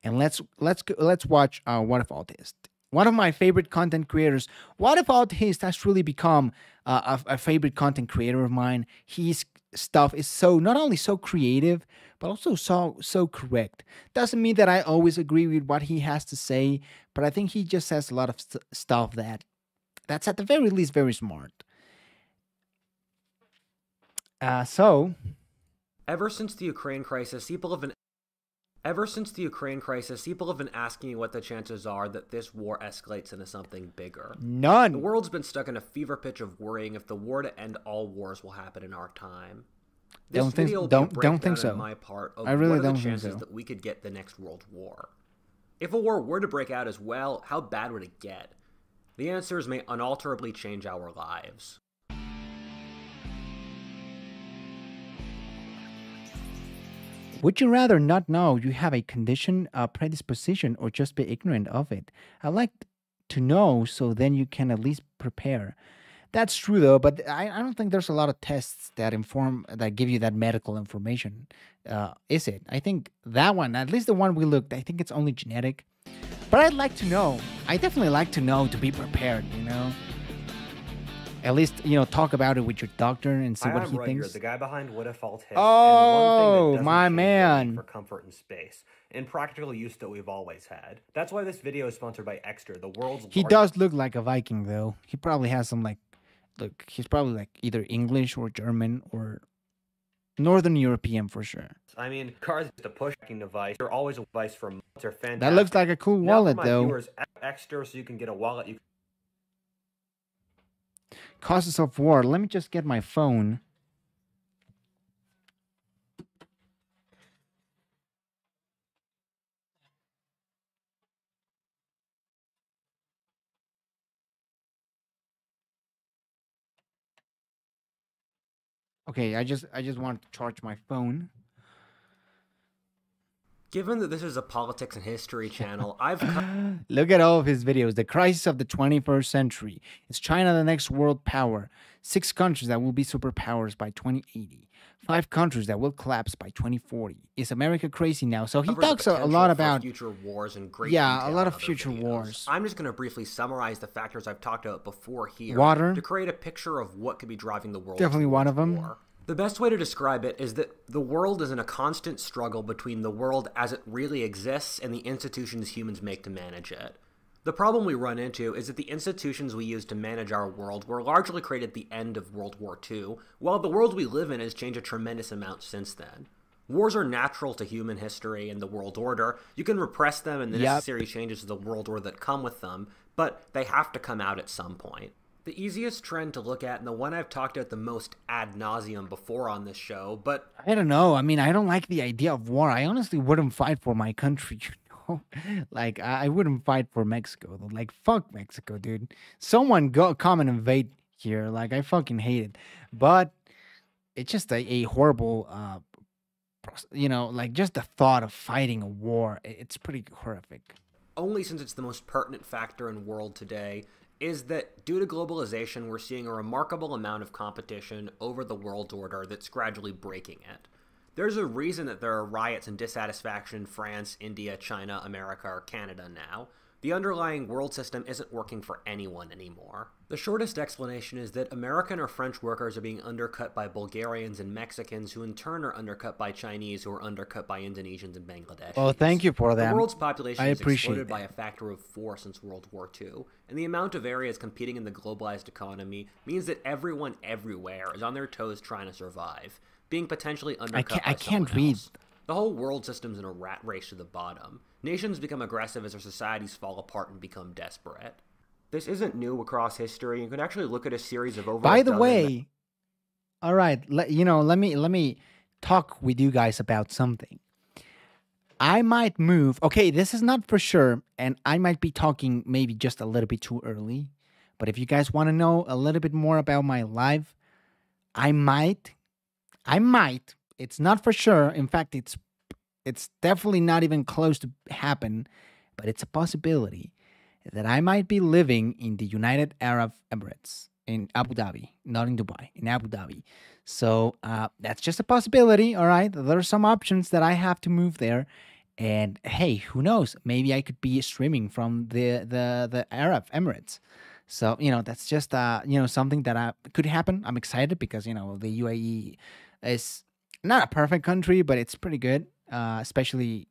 and let's watch What If Autist. One of my favorite content creators. What If Autist has really become a favorite content creator of mine. His stuff is so not only so creative, but also so correct. Doesn't mean that I always agree with what he has to say, but I think he just says a lot of stuff that's at the very least very smart. So, Ever since the Ukraine crisis, people have been asking you what the chances are that this war escalates into something bigger. None. The world's been stuck in a fever pitch of worrying if the war to end all wars will happen in our time. This video will be a breakdown on my part of I really what are don't the think chances so. that we could get the next world war. If a war were to break out as well, how bad would it get? The answers may unalterably change our lives. Would you rather not know you have a condition, a predisposition, or just be ignorant of it? I like to know so then you can at least prepare. That's true though, but I don't think there's a lot of tests that give you that medical information. Is it? I think that one, at least the one we looked, I think it's only genetic. But I'd like to know. I definitely like to know to be prepared, you know? At least, you know, talk about it with your doctor and see what he thinks. The guy behind Whatifalthist. Oh, my man. For comfort and space and practical use that we've always had. That's why this video is sponsored by Extra, the world's He does look like a Viking, though. He probably has some, like, look, he's probably, like, either English or German or Northern European for sure. I mean, cars is a push-tracking device. They're always a device for months. They're fantastic. That looks like a cool wallet, though. Viewers, Extra, so you can get a wallet. Causes of war. Let me just get my phone. Okay, I just want to charge my phone. Given that this is a politics and history channel, I've Look at all of his videos. The crisis of the 21st century. Is China the next world power? 6 countries that will be superpowers by 2080. 5 countries that will collapse by 2040. Is America crazy now? So he talks a lot about future wars and great a lot of in future videos. wars. I'm just going to briefly summarize the factors I've talked about before here Water. to create a picture of what could be driving the world. Definitely one of them. War. The best way to describe it is that the world is in a constant struggle between the world as it really exists and the institutions humans make to manage it. The problem we run into is that the institutions we use to manage our world were largely created at the end of World War II, while the world we live in has changed a tremendous amount since then. Wars are natural to human history and the world order. You can repress them and the necessary changes to the world order that come with them, but they have to come out at some point. The easiest trend to look at, and the one I've talked about the most ad nauseum before on this show, but... I don't know. I mean, I don't like the idea of war. I honestly wouldn't fight for my country, you know? Like, I wouldn't fight for Mexico. Like, fuck Mexico, dude. Someone come and invade here. Like, I fucking hate it. But it's just a horrible, you know, like, just the thought of fighting a war. It's pretty horrific. Only since it's the most pertinent factor in world today is that due to globalization, we're seeing a remarkable amount of competition over the world order that's gradually breaking it. There's a reason that there are riots and dissatisfaction in France, India, China, America, or Canada now. The underlying world system isn't working for anyone anymore. The shortest explanation is that American or French workers are being undercut by Bulgarians and Mexicans, who in turn are undercut by Chinese, who are undercut by Indonesians and Bangladeshis. Oh, thank you for that. The world's population has exploded that. by a factor of 4 since World War II, and the amount of areas competing in the globalized economy means that everyone everywhere is on their toes trying to survive, being potentially undercut by someone else. The whole world system's in a rat race to the bottom. Nations become aggressive as their societies fall apart and become desperate. This isn't new across history. You can actually look at a series of over. By the way, all right, let me talk with you guys about something. I might move. Okay, this is not for sure, and I might be talking maybe just a little bit too early. But if you guys want to know a little bit more about my life, I might. It's not for sure. In fact, it's definitely not even close to happen, but it's a possibility that I might be living in the United Arab Emirates in Abu Dhabi, not in Dubai, in Abu Dhabi. So that's just a possibility. All right, there are some options that I have to move there, and hey, who knows? Maybe I could be streaming from the Arab Emirates. So that's just something that could happen. I'm excited because the UAE is not a perfect country, but it's pretty good. Especially,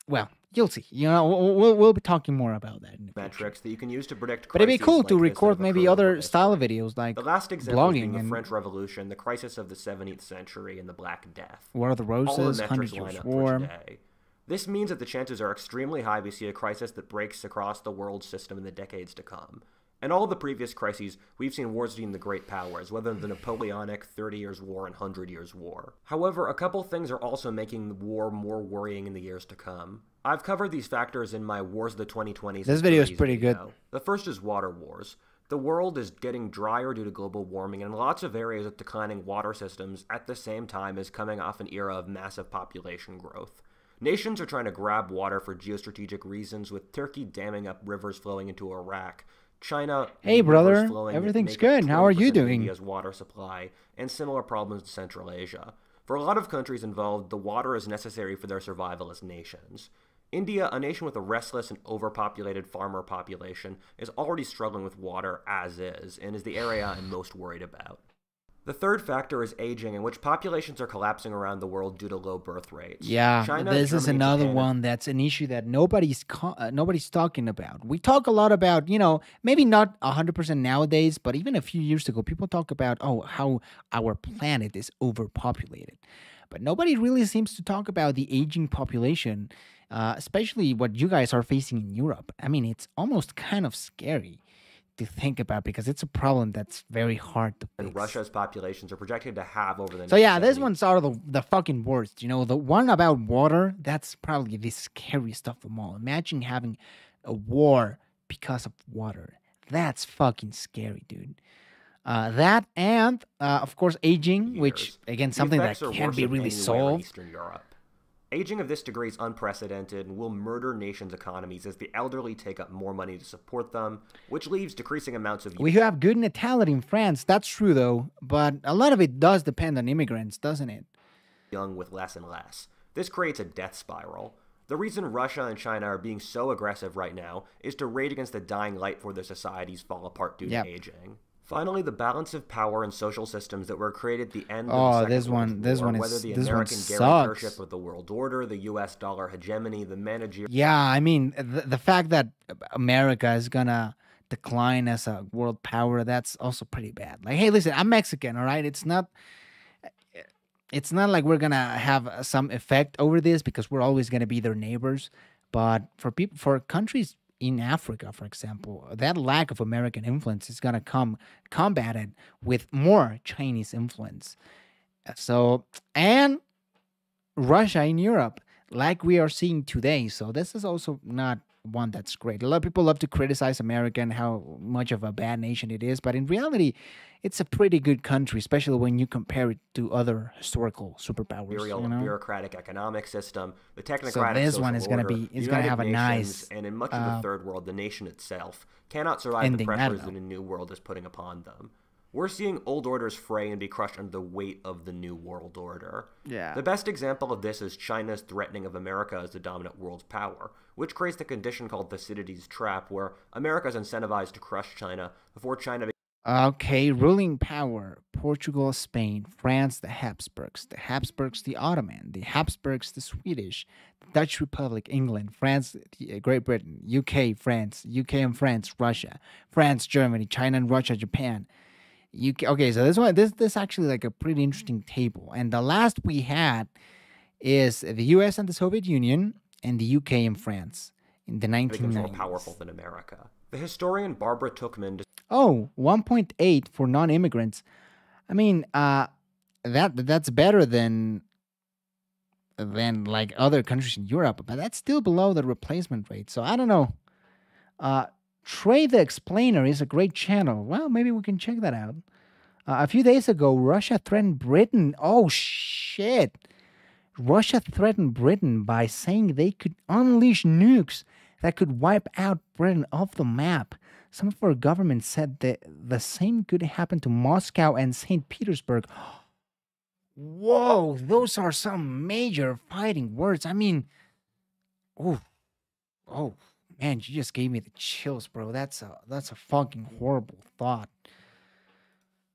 well, you'll see. We'll be talking more about that in the metrics that you can use to predict. But it'd be cool to record maybe other style of videos like the last example blogging being the and French Revolution, the crisis of the 17th century, and the Black Death. War of the Roses, 100 line Years' up War. for today. This means that the chances are extremely high we see a crisis that breaks across the world system in the decades to come. In all the previous crises, we've seen wars between the great powers, whether the Napoleonic, 30 Years' War, and 100 Years' War. However, a couple things are also making the war more worrying in the years to come. I've covered these factors in my Wars of the 2020s. This video is pretty good. The first is water wars. The world is getting drier due to global warming, and lots of areas with declining water systems at the same time as coming off an era of massive population growth. Nations are trying to grab water for geostrategic reasons, with Turkey damming up rivers flowing into Iraq, China, hey brother, everything's good. How are you doing? India's water supply, and similar problems in Central Asia. For a lot of countries involved, the water is necessary for their survival as nations. India, a nation with a restless and overpopulated farmer population, is already struggling with water as is, and is the area I'm most worried about. The third factor is aging, in which populations are collapsing around the world due to low birth rates. Yeah, China, this Germany, is another Japan, one that's an issue that nobody's talking about. We talk a lot about, maybe not 100% nowadays, but even a few years ago, people talk about, how our planet is overpopulated. But nobody really seems to talk about the aging population, especially what you guys are facing in Europe. I mean, it's almost kind of scary to think about because it's a problem that's very hard to fix. And Russia's populations are projected to have over the next So yeah, 70. this one's out of the fucking worst. The one about water, that's probably the scariest stuff of them all. Imagine having a war because of water. That's fucking scary, dude. That and of course aging, which again something that can't be really solved. Eastern Europe. Aging of this degree is unprecedented and will murder nations' economies as the elderly take up more money to support them, which leaves decreasing amounts of... We have good natality in France, that's true though, but a lot of it does depend on immigrants, doesn't it? ...young with less and less. This creates a death spiral. The reason Russia and China are being so aggressive right now is to raid against the dying light for their societies fall apart due to aging. Finally, the balance of power and social systems that were created at the end of the Second World War, whether the American guarantorship of the world order, the U.S. dollar hegemony, the managerial... Yeah, I mean, the fact that America is gonna decline as a world power, that's also pretty bad. Like, hey, listen, I'm Mexican, all right? It's not like we're gonna have some effect over this because we're always gonna be their neighbors. But for countries in Africa, for example, that lack of American influence is going to come combated with more Chinese influence. So, and Russia in Europe, like we are seeing today. So this is also not one that's great. A lot of people love to criticize America and how much of a bad nation it is, but in reality, it's a pretty good country, especially when you compare it to other historical superpowers. Bureaucratic economic system, the technocratic so this one is going to be, it's going to have a nice, and in much of the third world, the nation itself cannot survive the pressures that a new world is putting upon them. We're seeing old orders fray and be crushed under the weight of the new world order. Yeah. The best example of this is China's threatening of America as the dominant world power, which creates the condition called Thucydides' trap, where America is incentivized to crush China before China. Okay, ruling power: Portugal, Spain, France, the Habsburgs, the Ottoman, the Habsburgs, the Swedish, the Dutch Republic, England, France, Great Britain, UK and France, Russia, France, Germany, China and Russia, Japan. Okay, so this actually like a pretty interesting table. And the last we had is the US and the Soviet Union and the UK and France in the 1990s. Becomes more powerful than America. The historian Barbara Tuchman. Oh, 1.8 for non-immigrants. I mean, that's better than like other countries in Europe, but that's still below the replacement rate. So I don't know. Trey the Explainer is a great channel. Well, maybe we can check that out. A few days ago, Russia threatened Britain. Oh, shit. Russia threatened Britain by saying they could unleash nukes that could wipe out Britain off the map. Some of our governments said that the same could happen to Moscow and St. Petersburg. Whoa, those are some major fighting words. I mean, oh, man, you just gave me the chills, bro. That's a fucking horrible thought.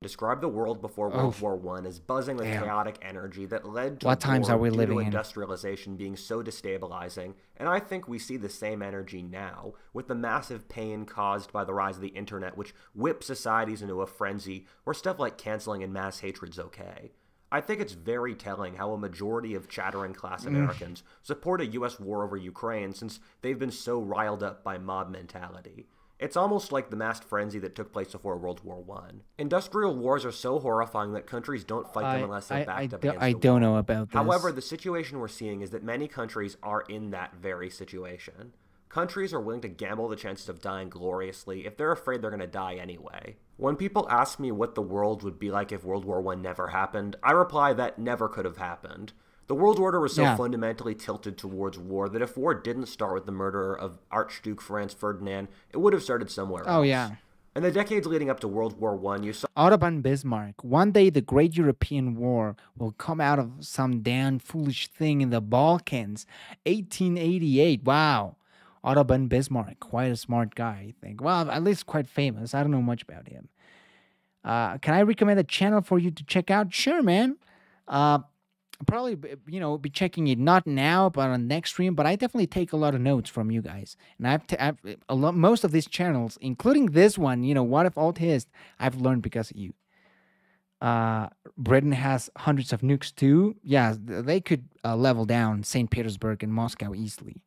Described the world before World War I as buzzing with chaotic energy that led to what times are we living in? Industrialization being so destabilizing, and I think we see the same energy now, with the massive pain caused by the rise of the internet, which whips societies into a frenzy where stuff like canceling and mass hatred's okay. I think it's very telling how a majority of chattering class Americans support a U.S. war over Ukraine since they've been so riled up by mob mentality. It's almost like the mass frenzy that took place before World War I. Industrial wars are so horrifying that countries don't fight them unless they're backed up against the wall. I don't know about this. However, the situation we're seeing is that many countries are in that very situation. Countries are willing to gamble the chances of dying gloriously if they're afraid they're going to die anyway. When people ask me what the world would be like if World War I never happened, I reply that never could have happened. The world order was so fundamentally tilted towards war that if war didn't start with the murder of Archduke Franz Ferdinand, it would have started somewhere else. Oh, yeah. In the decades leading up to World War I, you saw Otto Bismarck. One day the Great European War will come out of some damn foolish thing in the Balkans. 1888. Wow. Otto Bismarck. Quite a smart guy, I think. Well, at least quite famous. I don't know much about him. Can I recommend a channel for you to check out? Sure, man. Probably, be checking it not now, but on next stream. But I definitely take a lot of notes from you guys, and most of these channels, including this one, Whatifalthist, I've learned because of you. Britain has hundreds of nukes too. Yeah, they could level down St. Petersburg and Moscow easily.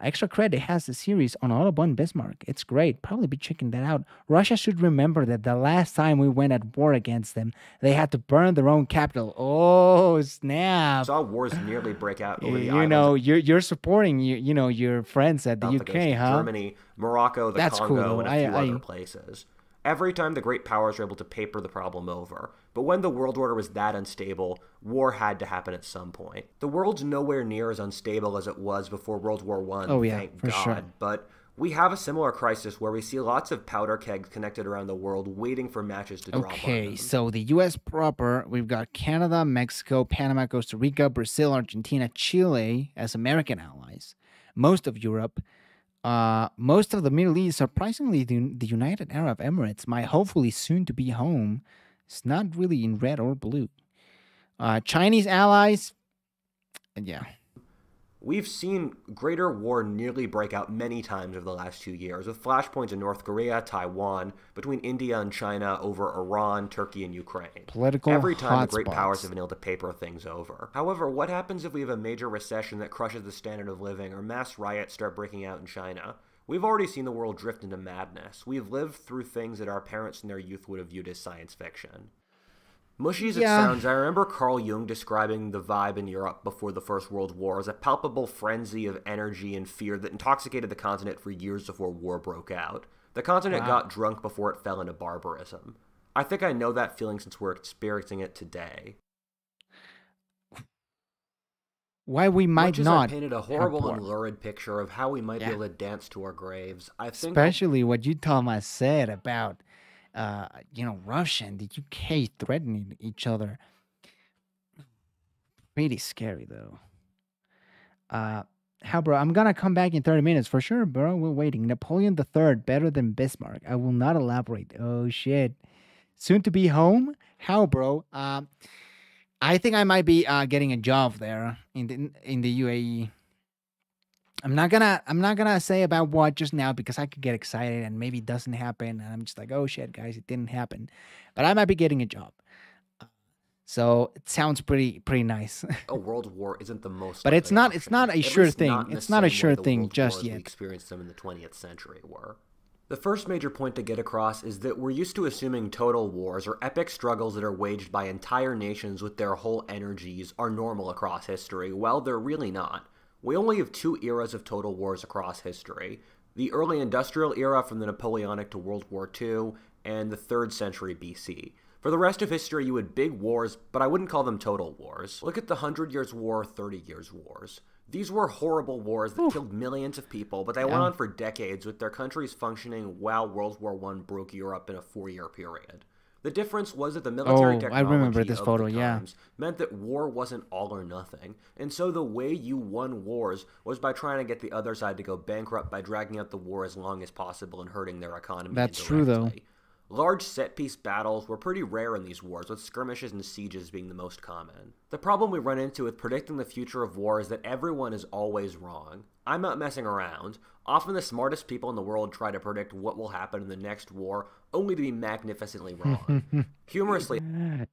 Extra Credit has a series on Otto Bismarck. It's great. Probably be checking that out. Russia should remember that the last time we went at war against them, they had to burn their own capital. Oh, snap. Saw wars nearly break out over the islands. You're supporting your friends at the UK, huh? Germany, Morocco, the Congo, and a few other places. Every time the great powers were able to paper the problem over. But when the world order was that unstable, war had to happen at some point. The world's nowhere near as unstable as it was before World War I, thank God. Sure. But we have a similar crisis where we see lots of powder kegs connected around the world waiting for matches to drop on them. Okay, so the U.S. proper, we've got Canada, Mexico, Panama, Costa Rica, Brazil, Argentina, Chile as American allies. Most of Europe. Most of the Middle East, surprisingly, the United Arab Emirates, my hopefully soon-to-be home, is not really in red or blue. Chinese allies, yeah. We've seen greater war nearly break out many times over the last 2 years, with flashpoints in North Korea, Taiwan, between India and China over Iran, Turkey, and Ukraine. Every time the great powers have been able to paper things over. However, what happens if we have a major recession that crushes the standard of living or mass riots start breaking out in China? We've already seen the world drift into madness. We've lived through things that our parents in their youth would have viewed as science fiction. Mushy as it sounds, I remember Carl Jung describing the vibe in Europe before the First World War as a palpable frenzy of energy and fear that intoxicated the continent for years before war broke out. The continent got drunk before it fell into barbarism. I think I know that feeling since we're experiencing it today. Why we might not I painted a horrible and lurid picture of how we might be able to dance to our graves. I think especially what you Thomas said about Russia and the UK threatening each other. Pretty scary though. How, bro? I'm gonna come back in 30 minutes for sure, bro. We're waiting. Napoleon III better than Bismarck. I will not elaborate. Oh shit. Soon to be home. How, bro? I think I might be getting a job there in the UAE. I'm not gonna say about what just now because I could get excited and maybe it doesn't happen and I'm just like, oh shit, guys, it didn't happen. But I might be getting a job. So it sounds pretty nice. A world war isn't the most, but it's not a sure thing. It's not a sure thing just yet. We experienced them in the 20th century were. The first major point to get across is that we're used to assuming total wars or epic struggles that are waged by entire nations with their whole energies are normal across history. Well, they're really not. We only have 2 eras of total wars across history. The early industrial era from the Napoleonic to World War II, and the 3rd century BC. For the rest of history, you had big wars, but I wouldn't call them total wars. Look at the 100 Years' War, 30 Years' Wars. These were horrible wars that killed millions of people, but they went on for decades with their countries functioning while World War I broke Europe in a 4-year period. The difference was that the military technology I remember this of photo, the times meant that war wasn't all or nothing, and so the way you won wars was by trying to get the other side to go bankrupt by dragging out the war as long as possible and hurting their economy. That's true, though. Large set-piece battles were pretty rare in these wars, with skirmishes and sieges being the most common. The problem we run into with predicting the future of war is that everyone is always wrong. I'm not messing around. Often the smartest people in the world try to predict what will happen in the next war, only to be magnificently wrong. Humorously,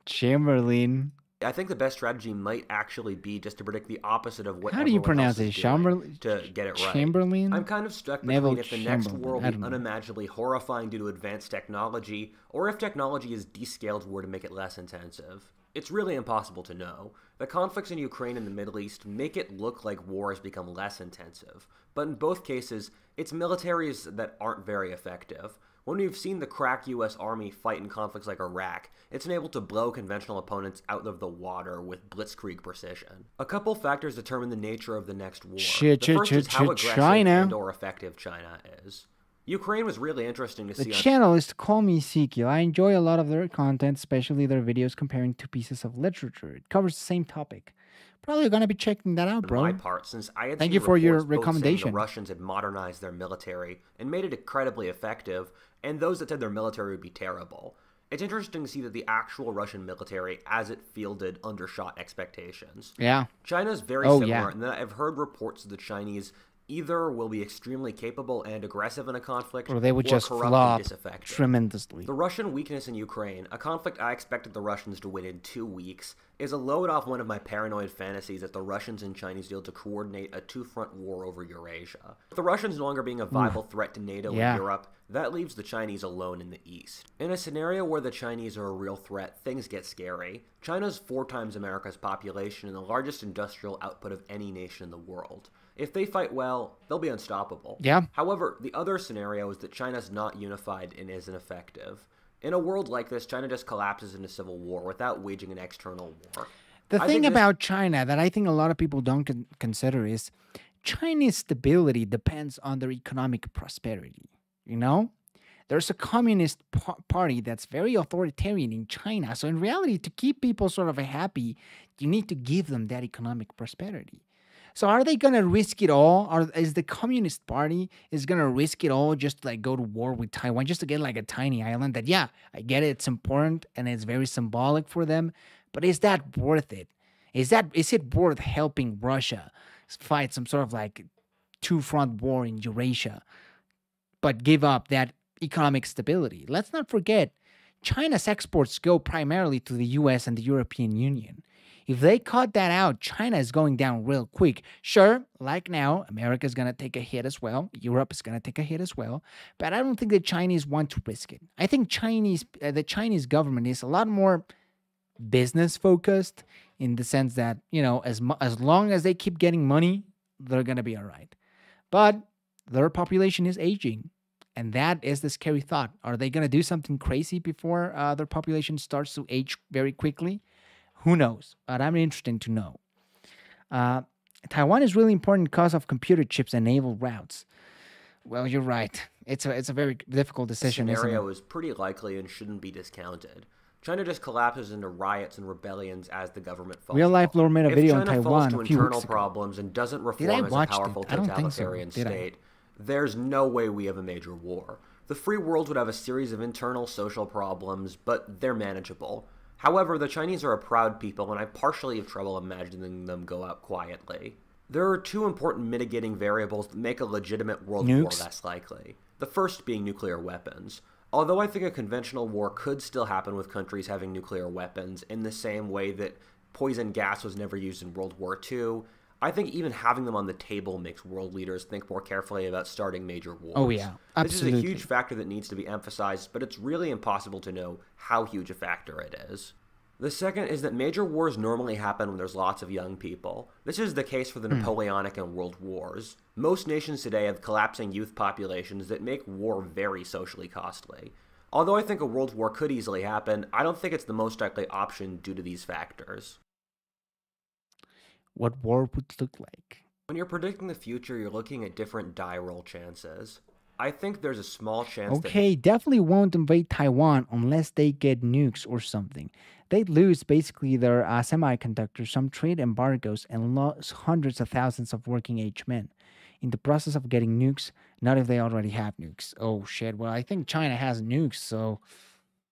Chamberlain. I think the best strategy might actually be just to predict the opposite of what How do you pronounce it? To get it right. Chamberlain? I'm kind of stuck between if the next war will be unimaginably horrifying due to advanced technology, or if technology is descaled war to make it less intensive. It's really impossible to know. The conflicts in Ukraine and the Middle East make it look like war has become less intensive, but in both cases, it's militaries that aren't very effective. When we've seen the crack U.S. Army fight in conflicts like Iraq, it's been able to blow conventional opponents out of the water with blitzkrieg precision. A couple factors determine the nature of the next war. The first is how aggressive and/or effective China is. Ukraine was really interesting to see. The channel is to call me Ezekiel. I enjoy a lot of their content, especially their videos comparing 2 pieces of literature. It covers the same topic. Probably gonna be checking that out, bro. On my part, since I had Thank you for your recommendation. The Russians had modernized their military and made it incredibly effective, and those that said their military would be terrible. It's interesting to see that the actual Russian military, as it fielded, undershot expectations. Yeah. China's very similar, and I've heard reports of the Chinese either will be extremely capable and aggressive in a conflict, or they would just flop tremendously. The Russian weakness in Ukraine, a conflict I expected the Russians to win in 2 weeks, is a load off one of my paranoid fantasies that the Russians and Chinese deal to coordinate a 2-front war over Eurasia. With the Russians no longer being a viable threat to NATO and Europe, that leaves the Chinese alone in the East. In a scenario where the Chinese are a real threat, things get scary. China's 4 times America's population and the largest industrial output of any nation in the world. If they fight well, they'll be unstoppable. Yeah. However, the other scenario is that China's not unified and isn't effective. In a world like this, China just collapses into civil war without waging an external war. The thing about China that I think a lot of people don't consider is Chinese stability depends on their economic prosperity. You know? There's a communist party that's very authoritarian in China. So in reality, to keep people sort of happy, you need to give them that economic prosperity. So are they going to risk it all? Or is the Communist Party going to risk it all just to like go to war with Taiwan just to get like a tiny island that, yeah, I get it, it's important and it's very symbolic for them. But is that worth it? Is it worth helping Russia fight some sort of like 2-front war in Eurasia, but give up that economic stability? Let's not forget, China's exports go primarily to the US and the European Union. If they cut that out, China is going down real quick. Sure, like now, America is going to take a hit as well. Europe is going to take a hit as well. But I don't think the Chinese want to risk it. I think the Chinese government is a lot more business focused in the sense that, you know, as long as they keep getting money, they're going to be all right. But their population is aging. And that is the scary thought. Are they going to do something crazy before their population starts to age very quickly? Who knows? But I'm interested to know. Taiwan is really important because of computer chips and naval routes. Well, you're right. it's a very difficult decision, isn't it? Scenario is pretty likely and shouldn't be discounted. China just collapses into riots and rebellions as the government falls. Real Life Lord made a video in Taiwan Taiwan to a few internal weeks ago. problems and doesn't reform as a powerful totalitarian state, there's no way we have a major war. The free world would have a series of internal social problems, but they're manageable. However, the Chinese are a proud people, and I partially have trouble imagining them go out quietly. There are two important mitigating variables that make a legitimate world war less likely. The first being nuclear weapons. Although I think a conventional war could still happen with countries having nuclear weapons in the same way that poison gas was never used in World War II, I think even having them on the table makes world leaders think more carefully about starting major wars. Oh yeah, absolutely. This is a huge factor that needs to be emphasized, but it's really impossible to know how huge a factor it is. The second is that major wars normally happen when there's lots of young people. This is the case for the Napoleonic and World Wars. Most nations today have collapsing youth populations that make war very socially costly. Although I think a world war could easily happen, I don't think it's the most likely option due to these factors. What war would look like? When you're predicting the future, you're looking at different die roll chances. I think there's a small chance definitely won't invade Taiwan unless they get nukes or something. They'd lose basically their semiconductors, some trade embargoes, and lose hundreds of thousands of working-age men in the process of getting nukes, not if they already have nukes. Oh, shit. Well, I think China has nukes, so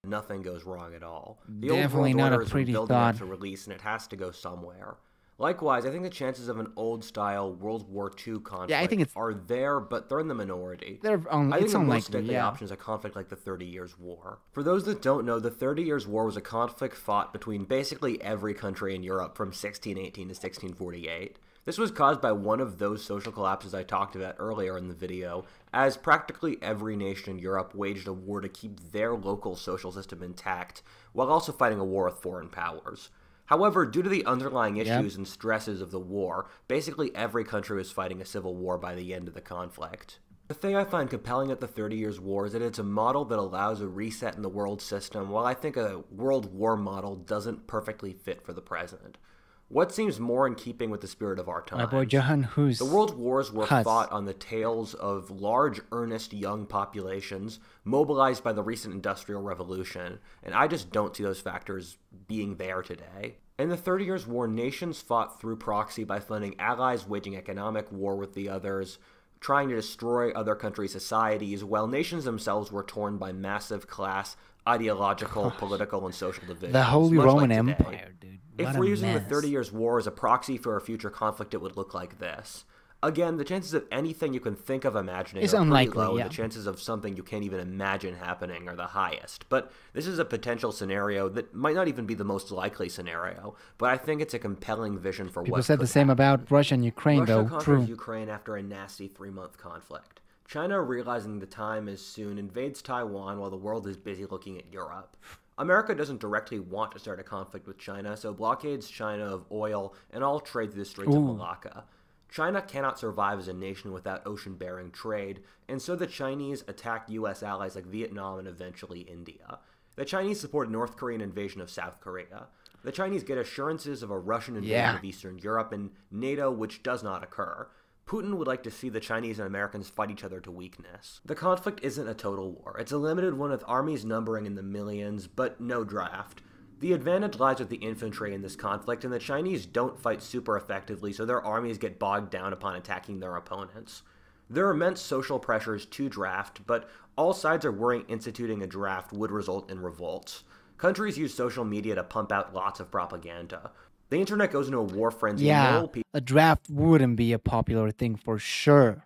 nothing goes wrong at all. The definitely old not world a order pretty is building up thought. to release, and it has to go somewhere. Likewise, I think the chances of an old-style World War II conflict are there, but they're in the minority. I think the most likely option is a conflict like the 30 Years' War. For those that don't know, the 30 Years' War was a conflict fought between basically every country in Europe from 1618 to 1648. This was caused by one of those social collapses I talked about earlier in the video, as practically every nation in Europe waged a war to keep their local social system intact, while also fighting a war with foreign powers. However, due to the underlying issues and stresses of the war, basically every country was fighting a civil war by the end of the conflict. The thing I find compelling at the 30 Years' War is that it's a model that allows a reset in the world system, while I think a world war model doesn't perfectly fit for the present. What seems more in keeping with the spirit of our times? The world wars were fought on the tails of large, earnest, young populations mobilized by the recent Industrial Revolution, and I just don't see those factors being there today. In the 30 Years' War, nations fought through proxy by funding allies waging economic war with the others, trying to destroy other countries' societies, while nations themselves were torn by massive class, ideological, political, and social divisions. The Holy Roman Empire, dude. If we're using the 30 Years' War as a proxy for a future conflict, it would look like this. Again, the chances of anything you can think of imagining are pretty low, and the chances of something you can't even imagine happening are the highest. But this is a potential scenario that might not even be the most likely scenario, but I think it's a compelling vision for what People said the same about Russia and Ukraine, though. Russia conquers Ukraine after a nasty 3-month conflict. China, realizing the time is soon, invades Taiwan while the world is busy looking at Europe. America doesn't directly want to start a conflict with China, so blockades China of oil and all trade through the Straits of Malacca. China cannot survive as a nation without ocean-bearing trade, and so the Chinese attacked U.S. allies like Vietnam and eventually India. The Chinese support North Korean invasion of South Korea. The Chinese get assurances of a Russian invasion of Eastern Europe and NATO, which does not occur. Putin would like to see the Chinese and Americans fight each other to weakness. The conflict isn't a total war. It's a limited one with armies numbering in the millions, but no draft. The advantage lies with the infantry in this conflict, and the Chinese don't fight super effectively, so their armies get bogged down upon attacking their opponents. There are immense social pressures to draft, but all sides are worrying instituting a draft would result in revolts. Countries use social media to pump out lots of propaganda. The internet goes into a war frenzy. Yeah, a draft wouldn't be a popular thing for sure.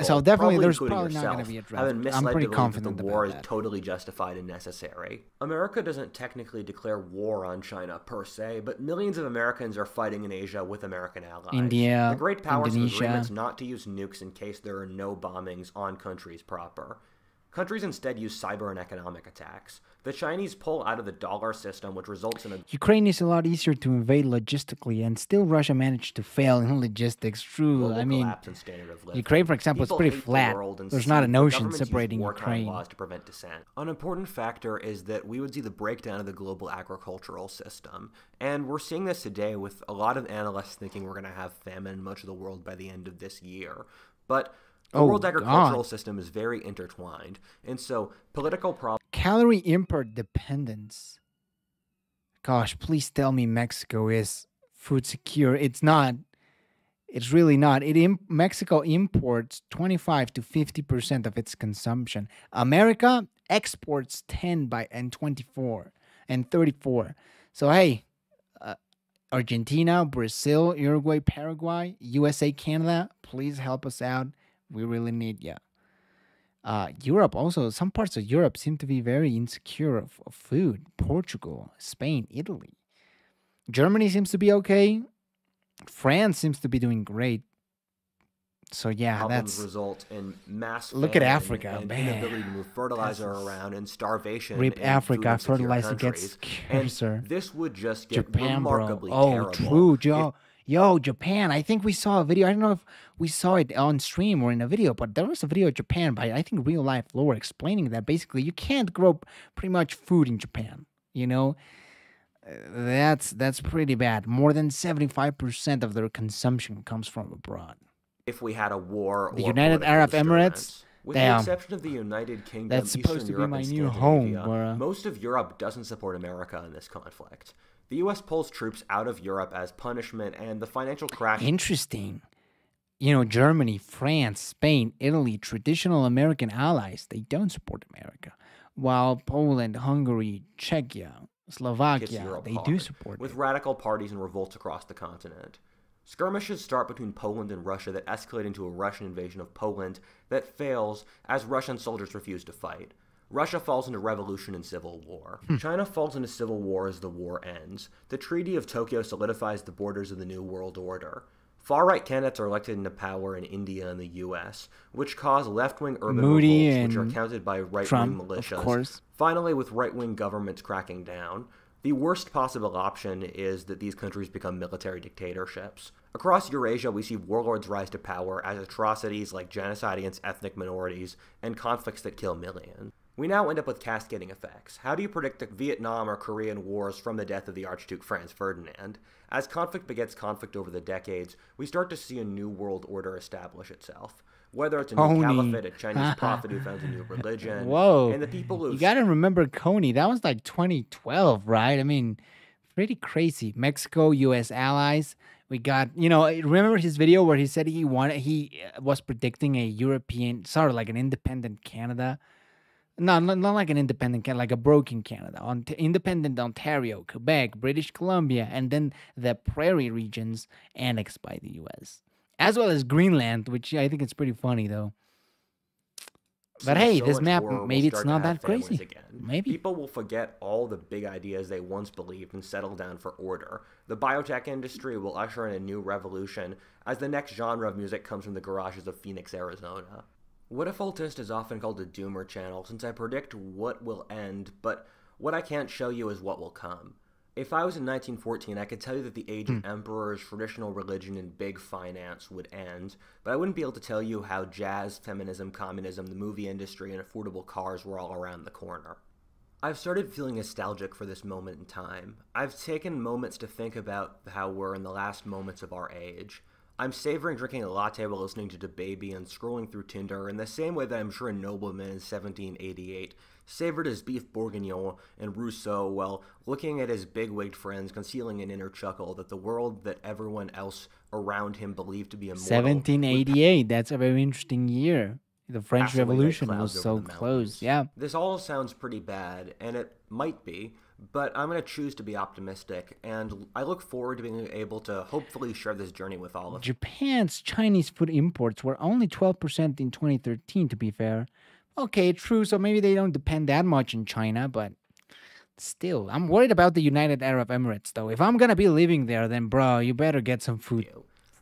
So definitely, there's probably not going to be a draft. I'm pretty confident that the war is totally justified and necessary. America doesn't technically declare war on China per se, but millions of Americans are fighting in Asia with American allies. India, the great powers have Indonesia. agreements not to use nukes in case there are no bombings on countries proper. Countries instead use cyber and economic attacks. The Chinese pull out of the dollar system, which results in a... Ukraine is a lot easier to invade logistically, and still Russia managed to fail in logistics. True, I mean, Ukraine, for example, is pretty flat. There's not an ocean separating Ukraine. Laws to prevent dissent. An important factor is that we would see the breakdown of the global agricultural system. And we're seeing this today with a lot of analysts thinking we're going to have famine in much of the world by the end of this year. But The world agricultural system is very intertwined, and so political problems... Calorie import dependence. Gosh, please tell me Mexico is food secure. It's not. It's really not. Mexico imports 25 to 50% of its consumption. America exports 10 and 24 and 34. So hey, Argentina, Brazil, Uruguay, Paraguay, USA, Canada, please help us out. We really need you. Europe also, some parts of Europe seem to be very insecure of food. Portugal, Spain, Italy. Germany seems to be okay. France seems to be doing great. So yeah, that's result in mass look at Africa, and man. Inability to move fertilizer around and starvation. Rip Africa, fertilizer gets scarcer. This would just get Japan, remarkably bro. terrible. True, Joe. Yo, Japan. I think we saw a video. I don't know if we saw it on stream or in a video, but there was a video of Japan by, I think, Real Life Lore explaining that basically you can't grow pretty much food in Japan. You know, that's pretty bad. More than 75% of their consumption comes from abroad. If we had a war, the United Arab Emirates, with the exception of the United Kingdom, that's supposed Eastern to Europe, be my and new home. Most of Europe doesn't support America in this conflict. The U.S. pulls troops out of Europe as punishment, and the financial crash... Interesting. You know, Germany, France, Spain, Italy, traditional American allies, they don't support America. While Poland, Hungary, Czechia, Slovakia, they do support with radical parties and revolts across the continent. Skirmishes start between Poland and Russia that escalate into a Russian invasion of Poland that fails as Russian soldiers refuse to fight. Russia falls into revolution and civil war. China falls into civil war as the war ends. The Treaty of Tokyo solidifies the borders of the New World Order. Far-right candidates are elected into power in India and the U.S., which cause left-wing urban revolts, which are countered by right-wing militias. Finally, with right-wing governments cracking down. The worst possible option is that these countries become military dictatorships. Across Eurasia, we see warlords rise to power as atrocities like genocide against ethnic minorities and conflicts that kill millions. We now end up with cascading effects. How do you predict the Vietnam or Korean wars from the death of the Archduke Franz Ferdinand? As conflict begets conflict over the decades, we start to see a new world order establish itself. Whether it's a new caliphate, a Chinese prophet who founds a new religion, and the people who... You gotta remember Coney, that was like 2012, right? I mean, pretty crazy. Mexico, U.S. allies. We got, you know, remember his video where he said he was predicting a European, sort of like an independent Canada? No, not like an independent Canada, like a broken Canada. Independent Ontario, Quebec, British Columbia, and then the prairie regions annexed by the U.S., as well as Greenland, which I think it's pretty funny, though. But hey, this map, maybe it's not that crazy. Maybe. People will forget all the big ideas they once believed and settle down for order. The biotech industry will usher in a new revolution as the next genre of music comes from the garages of Phoenix, Arizona. Whatifalthist is often called a doomer channel since I predict what will end, but what I can't show you is what will come. If I was in 1914, I could tell you that the age of emperors, traditional religion, and big finance would end, but I wouldn't be able to tell you how jazz, feminism, communism, the movie industry, and affordable cars were all around the corner. I've started feeling nostalgic for this moment in time. I've taken moments to think about how we're in the last moments of our age. I'm savoring drinking a latte while listening to DaBaby and scrolling through Tinder in the same way that I'm sure a nobleman in 1788 savored his beef bourguignon and Rousseau while looking at his big-wigged friends, concealing an inner chuckle that the world that everyone else around him believed to be immortal. 1788, that's a very interesting year. The French Revolution was so close, yeah. This all sounds pretty bad, and it might be, but I'm going to choose to be optimistic, and I look forward to being able to hopefully share this journey with all of you. Japan's Chinese food imports were only 12% in 2013, to be fair. Okay, true, so maybe they don't depend that much in China, but still, I'm worried about the United Arab Emirates, though. If I'm going to be living there, then, bro, you better get some food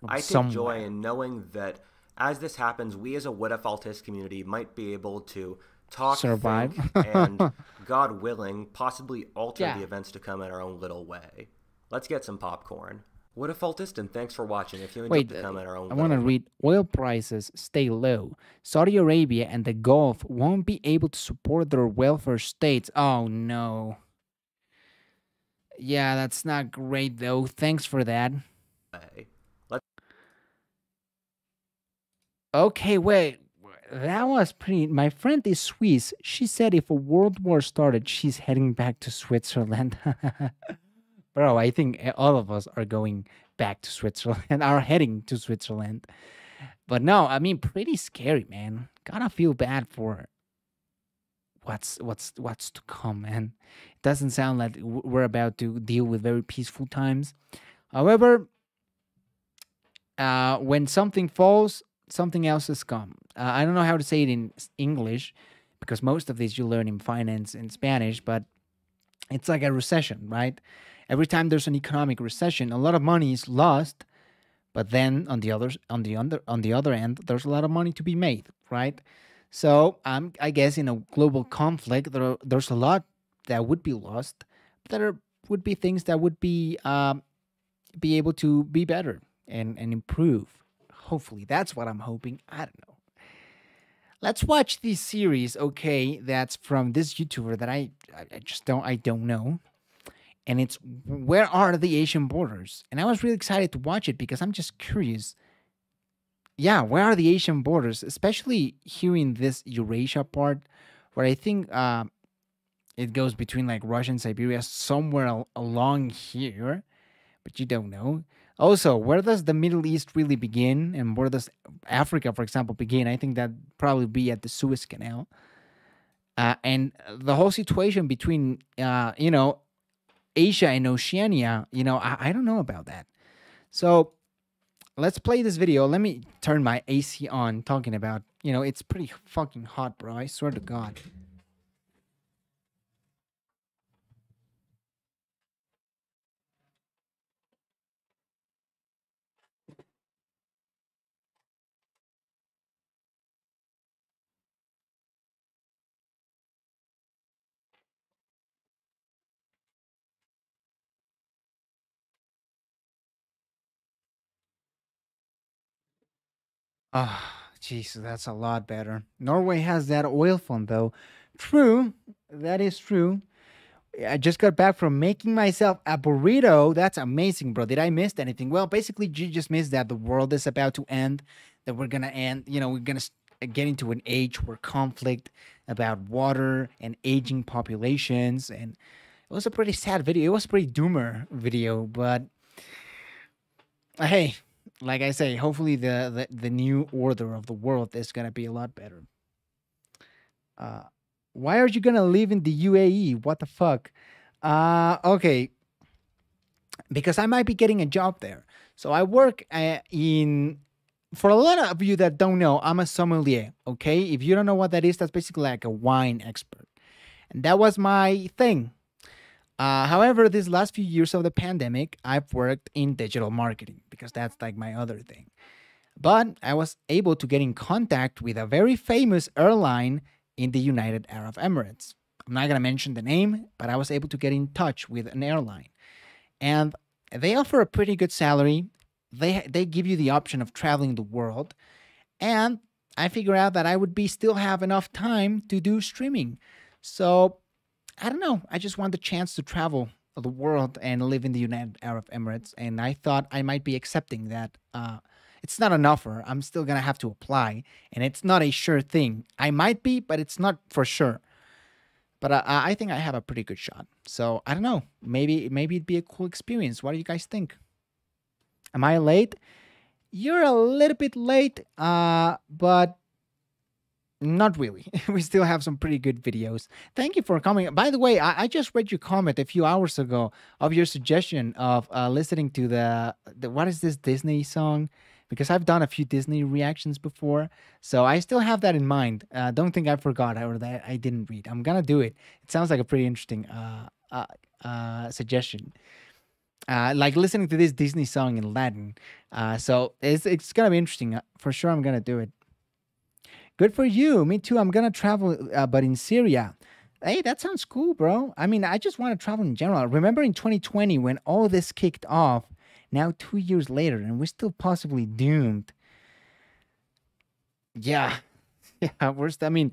I take joy in knowing that as this happens, we as a Whatifalthist community might be able to talk, survive, think, and, God willing, possibly alter the events to come in our own little way. Let's get some popcorn. Whatifalthist, and thanks for watching. If you enjoyed the comment, our own I want to read, oil prices stay low. Saudi Arabia and the Gulf won't be able to support their welfare states. Oh, no. Yeah, that's not great, though. Thanks for that. Okay, wait. that was pretty. My friend is Swiss. She said if a world war started, she's heading back to Switzerland. Bro, I think all of us are going back to Switzerland, are heading to Switzerland. But no, I mean, pretty scary, man. Gotta feel bad for what's to come, man. It doesn't sound like we're about to deal with very peaceful times. However, when something falls, something else has come. I don't know how to say it in English because most of this you learn in finance and Spanish, but it's like a recession, right? Every time there's an economic recession, a lot of money is lost, but then on the other end, there's a lot of money to be made, right? So I guess in a global conflict, there's a lot that would be lost. But there would be things that would be able to be better and improve. Hopefully, that's what I'm hoping. I don't know. Let's watch this series, okay? That's from this YouTuber that I just don't know, and it's Where Are the Asian Borders? And I was really excited to watch it because I'm just curious. Yeah, where are the Asian borders? Especially here in this Eurasia part, where I think it goes between like Russia and Siberia, somewhere along here, but you don't know. Also, where does the Middle East really begin, and where does Africa, for example, begin? I think that probably be at the Suez Canal, and the whole situation between Asia and Oceania. I don't know about that. So let's play this video. Let me turn my AC on. Talking about, it's pretty fucking hot, bro. I swear to God. Ah, jeez, that's a lot better. Norway has that oil fund, though. True, that is true. I just got back from making myself a burrito. That's amazing, bro. Did I miss anything? Well, basically, you just missed that the world is about to end, that we're gonna end, we're gonna get into an age where conflict about water and aging populations. And it was a pretty sad video. It was a pretty doomer video, but hey, like I say, hopefully the new order of the world is gonna be a lot better. Uh, why are you gonna live in the UAE? What the fuck? Okay, because I might be getting a job there. So I work in. For a lot of you that don't know, I'm a sommelier. Okay, if you don't know what that is, that's basically like a wine expert, and that was my thing. However, these last few years of the pandemic, I've worked in digital marketing because that's like my other thing. But I was able to get in contact with a very famous airline in the United Arab Emirates. I'm not going to mention the name, but I was able to get in touch with an airline. And they offer a pretty good salary. They give you the option of traveling the world. And I figure out that I would be still have enough time to do streaming. So I don't know. I just want the chance to travel the world and live in the United Arab Emirates. And I thought I might be accepting that. It's not an offer. I'm still going to have to apply. And it's not a sure thing. I might be, but it's not for sure. But I think I have a pretty good shot. So I don't know. Maybe it'd be a cool experience. What do you guys think? Am I late? You're a little bit late, but not really. We still have some pretty good videos. Thank you for coming. By the way, I just read your comment a few hours ago of your suggestion of listening to the what is this Disney song? Because I've done a few Disney reactions before, so I still have that in mind. Don't think I forgot or that I didn't read. I'm gonna do it. It sounds like a pretty interesting suggestion. Like listening to this Disney song in Latin. So it's gonna be interesting. For sure, I'm gonna do it. Good for you. Me too. I'm gonna travel, but in Syria. Hey, that sounds cool, bro. I mean, I just want to travel in general. Remember in 2020 when all this kicked off? Now 2 years later, and we're still possibly doomed. Yeah, yeah. I mean,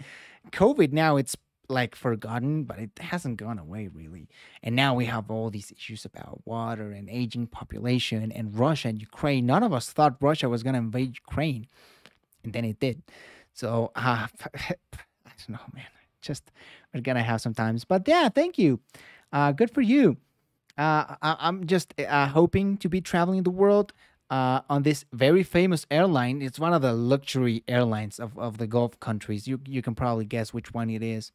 COVID now it's like forgotten, but it hasn't gone away really. And now we have all these issues about water and aging population and Russia and Ukraine. None of us thought Russia was gonna invade Ukraine, and then it did. So I don't know, man. Just we're gonna have some times, but yeah, thank you. Good for you. I'm just hoping to be traveling the world on this very famous airline. It's one of the luxury airlines of the Gulf countries. You can probably guess which one it is.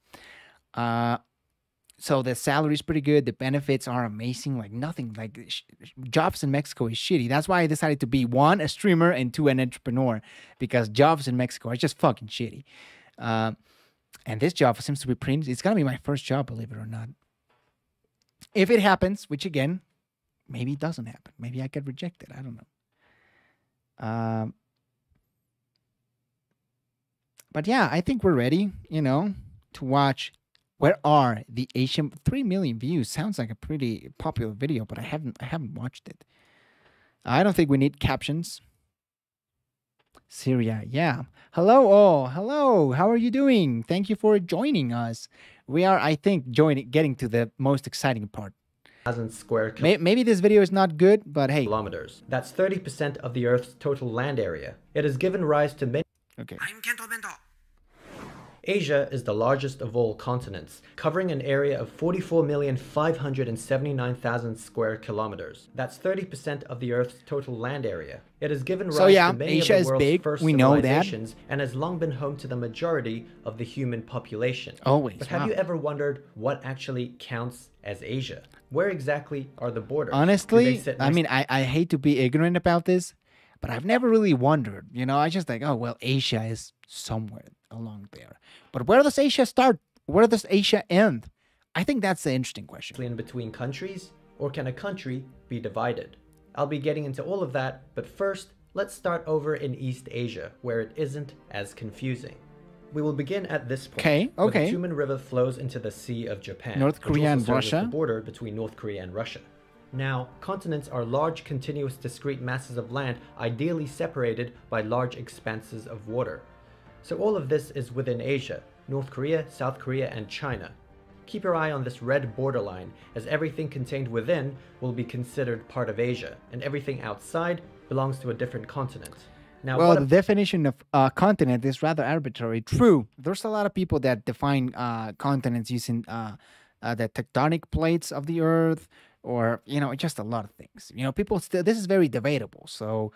So the salary is pretty good. The benefits are amazing. Like nothing like jobs in Mexico is shitty. That's why I decided to be one, a streamer, and two, an entrepreneur, because jobs in Mexico are just fucking shitty. And this job seems to be pretty. It's gonna be my first job, believe it or not. If it happens, which again, maybe it doesn't happen. Maybe I get rejected. I don't know. But yeah, I think we're ready, to watch Where Are the Asian 3 million views. Sounds like a pretty popular video, but I haven't watched it. I don't think we need captions. Syria, yeah. Hello all. Hello. How are you doing? Thank you for joining us. We are, I think, getting to the most exciting part. 1,000 square Maybe this video is not good, but hey. kilometers. That's 30% of the Earth's total land area. It has given rise to many... Okay. Asia is the largest of all continents, covering an area of 44,579,000 square kilometers. That's 30% of the Earth's total land area. It has given rise to many Asia of the world's big. first We know that. civilizations and has long been home to the majority of the human population. Always. But have you ever wondered what actually counts as Asia? Where exactly are the borders? Honestly, I mean, I hate to be ignorant about this, but I've never really wondered. I just like, oh, well, Asia is somewhere along there. But where does Asia start? Where does Asia end? I think that's the interesting question. In between countries, or can a country be divided? I'll be getting into all of that, but first, let's start over in East Asia, where it isn't as confusing. We will begin at this point. Okay. Where the Tumen River flows into the Sea of Japan, North Korea and which also serves as Russia. the border between North Korea and Russia. Now, continents are large, continuous, discrete masses of land, ideally separated by large expanses of water. So all of this is within Asia: North Korea, South Korea, and China. Keep your eye on this red borderline, as everything contained within will be considered part of Asia, and everything outside belongs to a different continent. Now, well, the definition of continent is rather arbitrary. True, there's a lot of people that define continents using the tectonic plates of the Earth, or just a lot of things. People still. This is very debatable. So,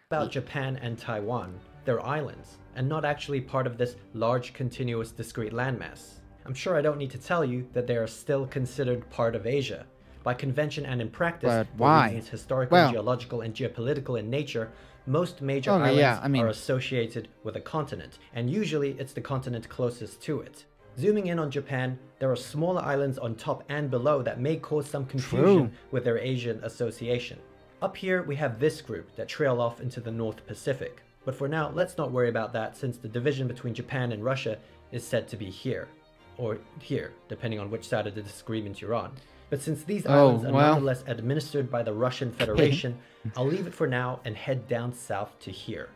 about Japan and Taiwan, they're islands, and not actually part of this large, continuous, discrete landmass. I'm sure I don't need to tell you that they are still considered part of Asia. By convention and in practice, but why? For reasons historical, geological, and geopolitical in nature, most major islands are associated with a continent, and usually it's the continent closest to it. Zooming in on Japan, there are smaller islands on top and below that may cause some confusion with their Asian association. Up here, we have this group that trail off into the North Pacific. But for now, let's not worry about that, since the division between Japan and Russia is said to be here. Or here, depending on which side of the disagreement you're on. But since these islands are nonetheless administered by the Russian Federation, I'll leave it for now and head down south to here.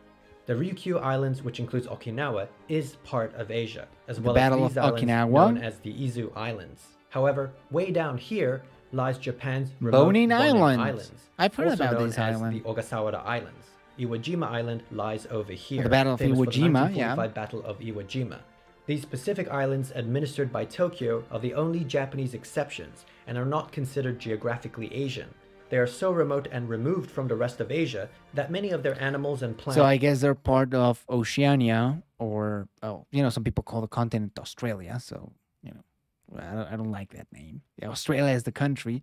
The Ryukyu Islands, which includes Okinawa, is part of Asia, as well as these islands known as the Izu Islands. However, way down here lies Japan's remote Bonin Islands. I've heard about these islands. The Ogasawara Islands. Iwo Jima Island lies over here. The Battle of Iwo Jima, yeah. Battle of Iwo Jima. These Pacific islands, administered by Tokyo, are the only Japanese exceptions and are not considered geographically Asian. They are so remote and removed from the rest of Asia that many of their animals and plants... So I guess they're part of Oceania, or, some people call the continent Australia, so, I don't like that name. Yeah, Australia is the country,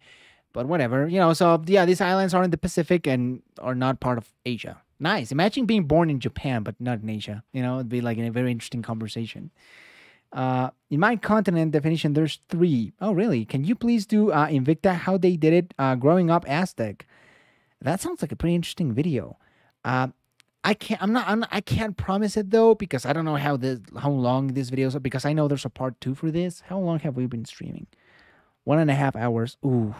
but whatever. So, yeah, these islands are in the Pacific and are not part of Asia. Nice. Imagine being born in Japan, but not in Asia. It'd be like a very interesting conversation. In my continent definition, there's 3. Oh, really? Can you please do Invicta, how they did it growing up Aztec? That sounds like a pretty interesting video. I can't promise it though, because I don't know how long this video is, because I know there's a part 2 for this. How long have we been streaming? 1.5 hours. Ooh.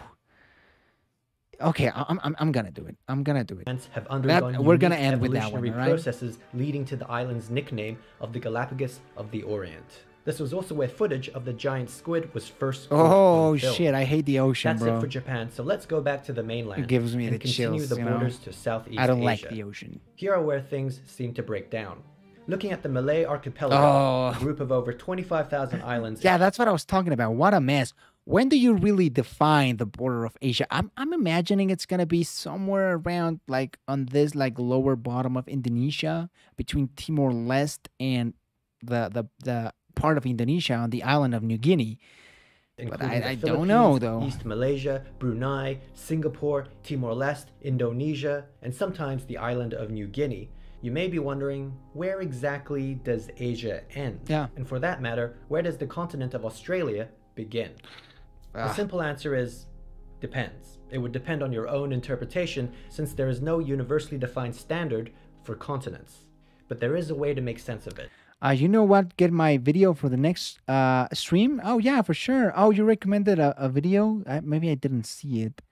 Okay, I'm gonna do it. Have undergone we're gonna end with that one, right? Processes leading to the island's nickname of the Galapagos of the Orient. This was also where footage of the giant squid was first Oh shit! I hate the ocean, That's it for Japan. So let's go back to the mainland. It gives me and the continue chills. the borders to Southeast I don't Asia. like the ocean. Here are where things seem to break down. Looking at the Malay archipelago, a group of over 25,000 islands. Yeah, that's what I was talking about. What a mess. When do you really define the border of Asia? I'm imagining it's gonna be somewhere around like on this like lower bottom of Indonesia, between Timor-Leste and the part of Indonesia on the island of New Guinea. But I don't know though. East Malaysia, Brunei, Singapore, Timor-Leste, Indonesia, and sometimes the island of New Guinea. You may be wondering, where exactly does Asia end? Yeah. And for that matter, where does the continent of Australia begin? The simple answer is, depends. It would depend on your own interpretation, since there is no universally defined standard for continents. But there is a way to make sense of it. You know what? Get my video for the next stream? Oh, yeah, for sure. Oh, you recommended a video? Maybe I didn't see it.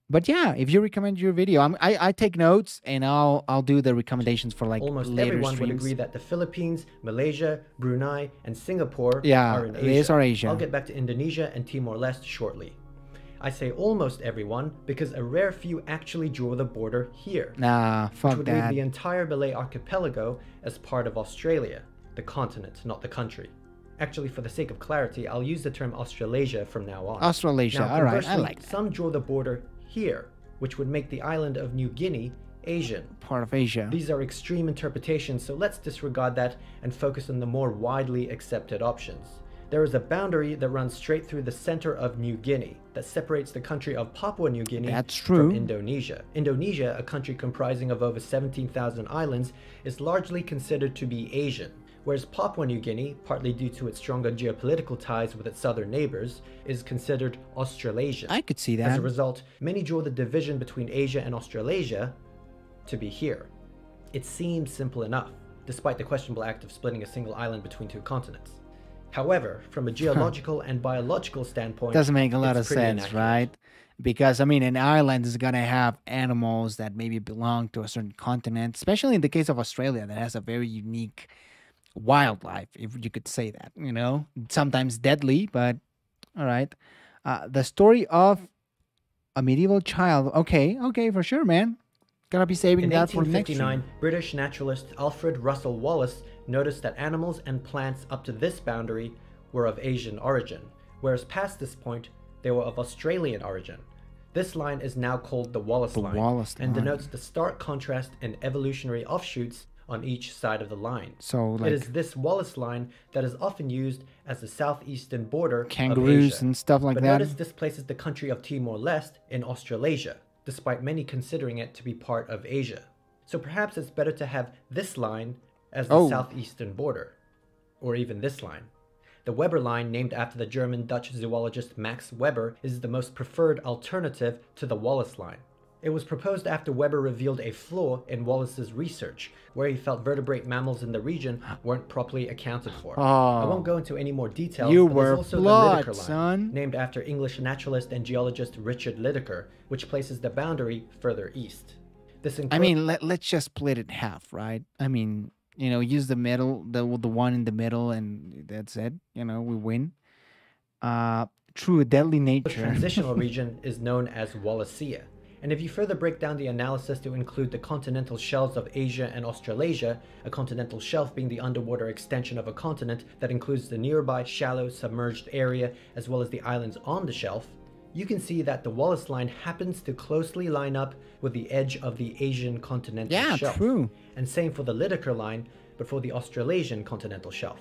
But yeah, if you recommend your video, I take notes and I'll do the recommendations for like almost later everyone streams. would agree that the Philippines, Malaysia, Brunei, and Singapore are in Asia. These are Asia. I'll get back to Indonesia and Timor-Leste shortly. I say almost everyone because a rare few actually draw the border here. Nah, fuck which would that. leave the entire Malay archipelago as part of Australia, the continent, not the country. Actually, for the sake of clarity, I'll use the term Australasia from now on. Australasia, now, all right, I like that. Some draw the border here, which would make the island of New Guinea Asian. Part of Asia. These are extreme interpretations, so let's disregard that and focus on the more widely accepted options. There is a boundary that runs straight through the center of New Guinea that separates the country of Papua New Guinea from Indonesia. Indonesia, a country comprising of over 17,000 islands, is largely considered to be Asian, whereas Papua New Guinea, partly due to its stronger geopolitical ties with its southern neighbors, is considered Australasian. I could see that. As a result, many draw the division between Asia and Australasia to be here. It seems simple enough, despite the questionable act of splitting a single island between two continents. However, from a geological and biological standpoint, doesn't make a lot of sense, inaccurate. right? Because I mean, an island is gonna have animals that maybe belong to a certain continent, especially in the case of Australia, that has a very unique wildlife, if you could say that. You know, sometimes deadly, but all right. The story of a medieval child. Okay, for sure, man. Gonna be saving that for next stream. In 1859, British naturalist Alfred Russel Wallace noticed that animals and plants up to this boundary were of Asian origin, whereas past this point, they were of Australian origin. This line is now called the Wallace Line, and denotes the stark contrast in evolutionary offshoots on each side of the line. So, like, it is this Wallace Line that is often used as the southeastern border kangaroos of Asia. and stuff like but that. Notice this places the country of Timor-Leste in Australasia, despite many considering it to be part of Asia. So perhaps it's better to have this line as the southeastern border, or even this line. The Weber line, named after the German-Dutch zoologist Max Weber, is the most preferred alternative to the Wallace line. It was proposed after Weber revealed a flaw in Wallace's research, where he felt vertebrate mammals in the region weren't properly accounted for. I won't go into any more details, You but were there's also blood, the Lydekker line, son. named after English naturalist and geologist Richard Lydekker, which places the boundary further east. I mean, let's just split it half, right? I mean, you know, use the middle, the one in the middle, and that's it. You know, we win. True deadly nature. The transitional region is known as Wallacea. And if you further break down the analysis to include the continental shelves of Asia and Australasia, a continental shelf being the underwater extension of a continent that includes the nearby shallow submerged area as well as the islands on the shelf, you can see that the Wallace Line happens to closely line up with the edge of the Asian continental shelf. Yeah, true. And same for the Lydekker Line, but for the Australasian continental shelf.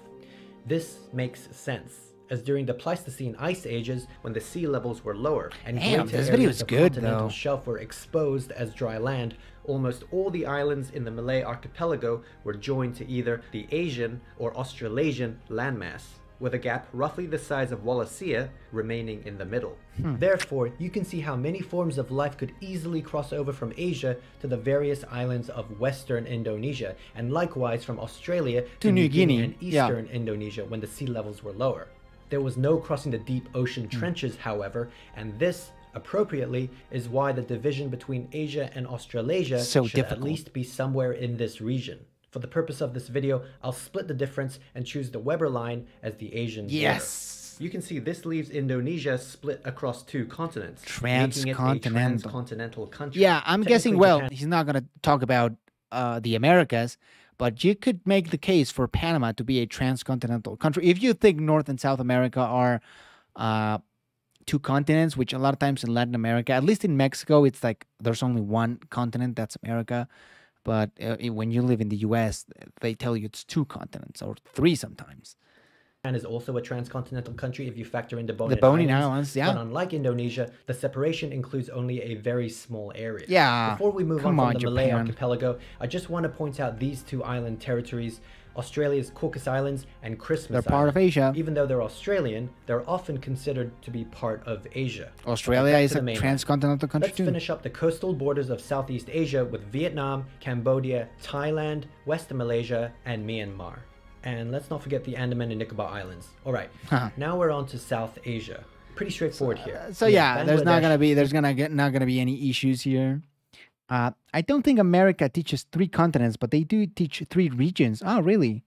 This makes sense, as during the Pleistocene ice ages, when the sea levels were lower and this video is of good, continental though. shelf were exposed as dry land, almost all the islands in the Malay archipelago were joined to either the Asian or Australasian landmass, with a gap roughly the size of Wallacea remaining in the middle. Therefore, you can see how many forms of life could easily cross over from Asia to the various islands of western Indonesia, and likewise from Australia to New Guinea and eastern Indonesia when the sea levels were lower. There was no crossing the deep ocean trenches, however, and this, appropriately, is why the division between Asia and Australasia should at least be somewhere in this region. For the purpose of this video, I'll split the difference and choose the Weber line as the Asian border. You can see this leaves Indonesia split across two continents, making it a transcontinental country. Yeah, I'm guessing, well, he's not going to talk about the Americas, but you could make the case for Panama to be a transcontinental country. If you think North and South America are two continents, which a lot of times in Latin America, at least in Mexico, it's like there's only one continent, that's America. But when you live in the U.S., they tell you it's two continents or three sometimes. Japan is also a transcontinental country if you factor in the Bonin Islands. Yeah. But unlike Indonesia, the separation includes only a very small area. Yeah. Before we move on from the Malay archipelago, I just want to point out these two island territories, Australia's Caucasus Islands and Christmas Island. They're part of Asia. Even though they're Australian, they're often considered to be part of Asia. Australia is a transcontinental country too. Let's finish up the coastal borders of Southeast Asia with Vietnam, Cambodia, Thailand, Western Malaysia, and Myanmar. And let's not forget the Andaman and Nicobar Islands. All right, now we're on to South Asia. Pretty straightforward here. So yeah, there's not gonna be any issues here. I don't think America teaches 3 continents, but they do teach 3 regions. Oh, really?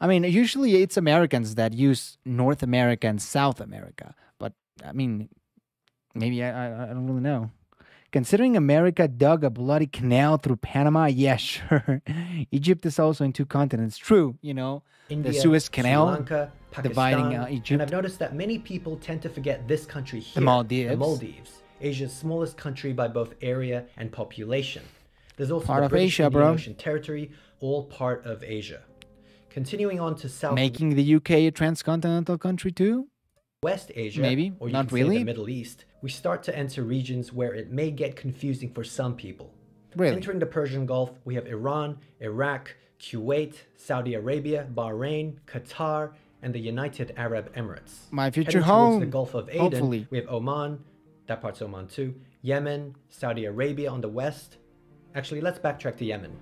I mean, usually it's Americans that use North America and South America. But I mean, maybe I don't really know. Considering America dug a bloody canal through Panama, yeah, sure. Egypt is also in 2 continents. True, you know, India, the Suez Canal, Sri Lanka, Pakistan, dividing Egypt. And I've noticed that many people tend to forget this country here, the Maldives, Asia's smallest country by both area and population. There's also part the of British Asia, Indian Ocean territory, all part of Asia. Continuing on to South, making the UK a transcontinental country too. West Asia, maybe, or you not can really. say the Middle East, we start to enter regions where it may get confusing for some people. Really? Entering the Persian Gulf, we have Iran, Iraq, Kuwait, Saudi Arabia, Bahrain, Qatar, and the United Arab Emirates. My future Heading home. towards the Gulf of Aden, Hopefully. we have Oman, that part's Oman too, Yemen, Saudi Arabia on the west. Actually, let's backtrack to Yemen.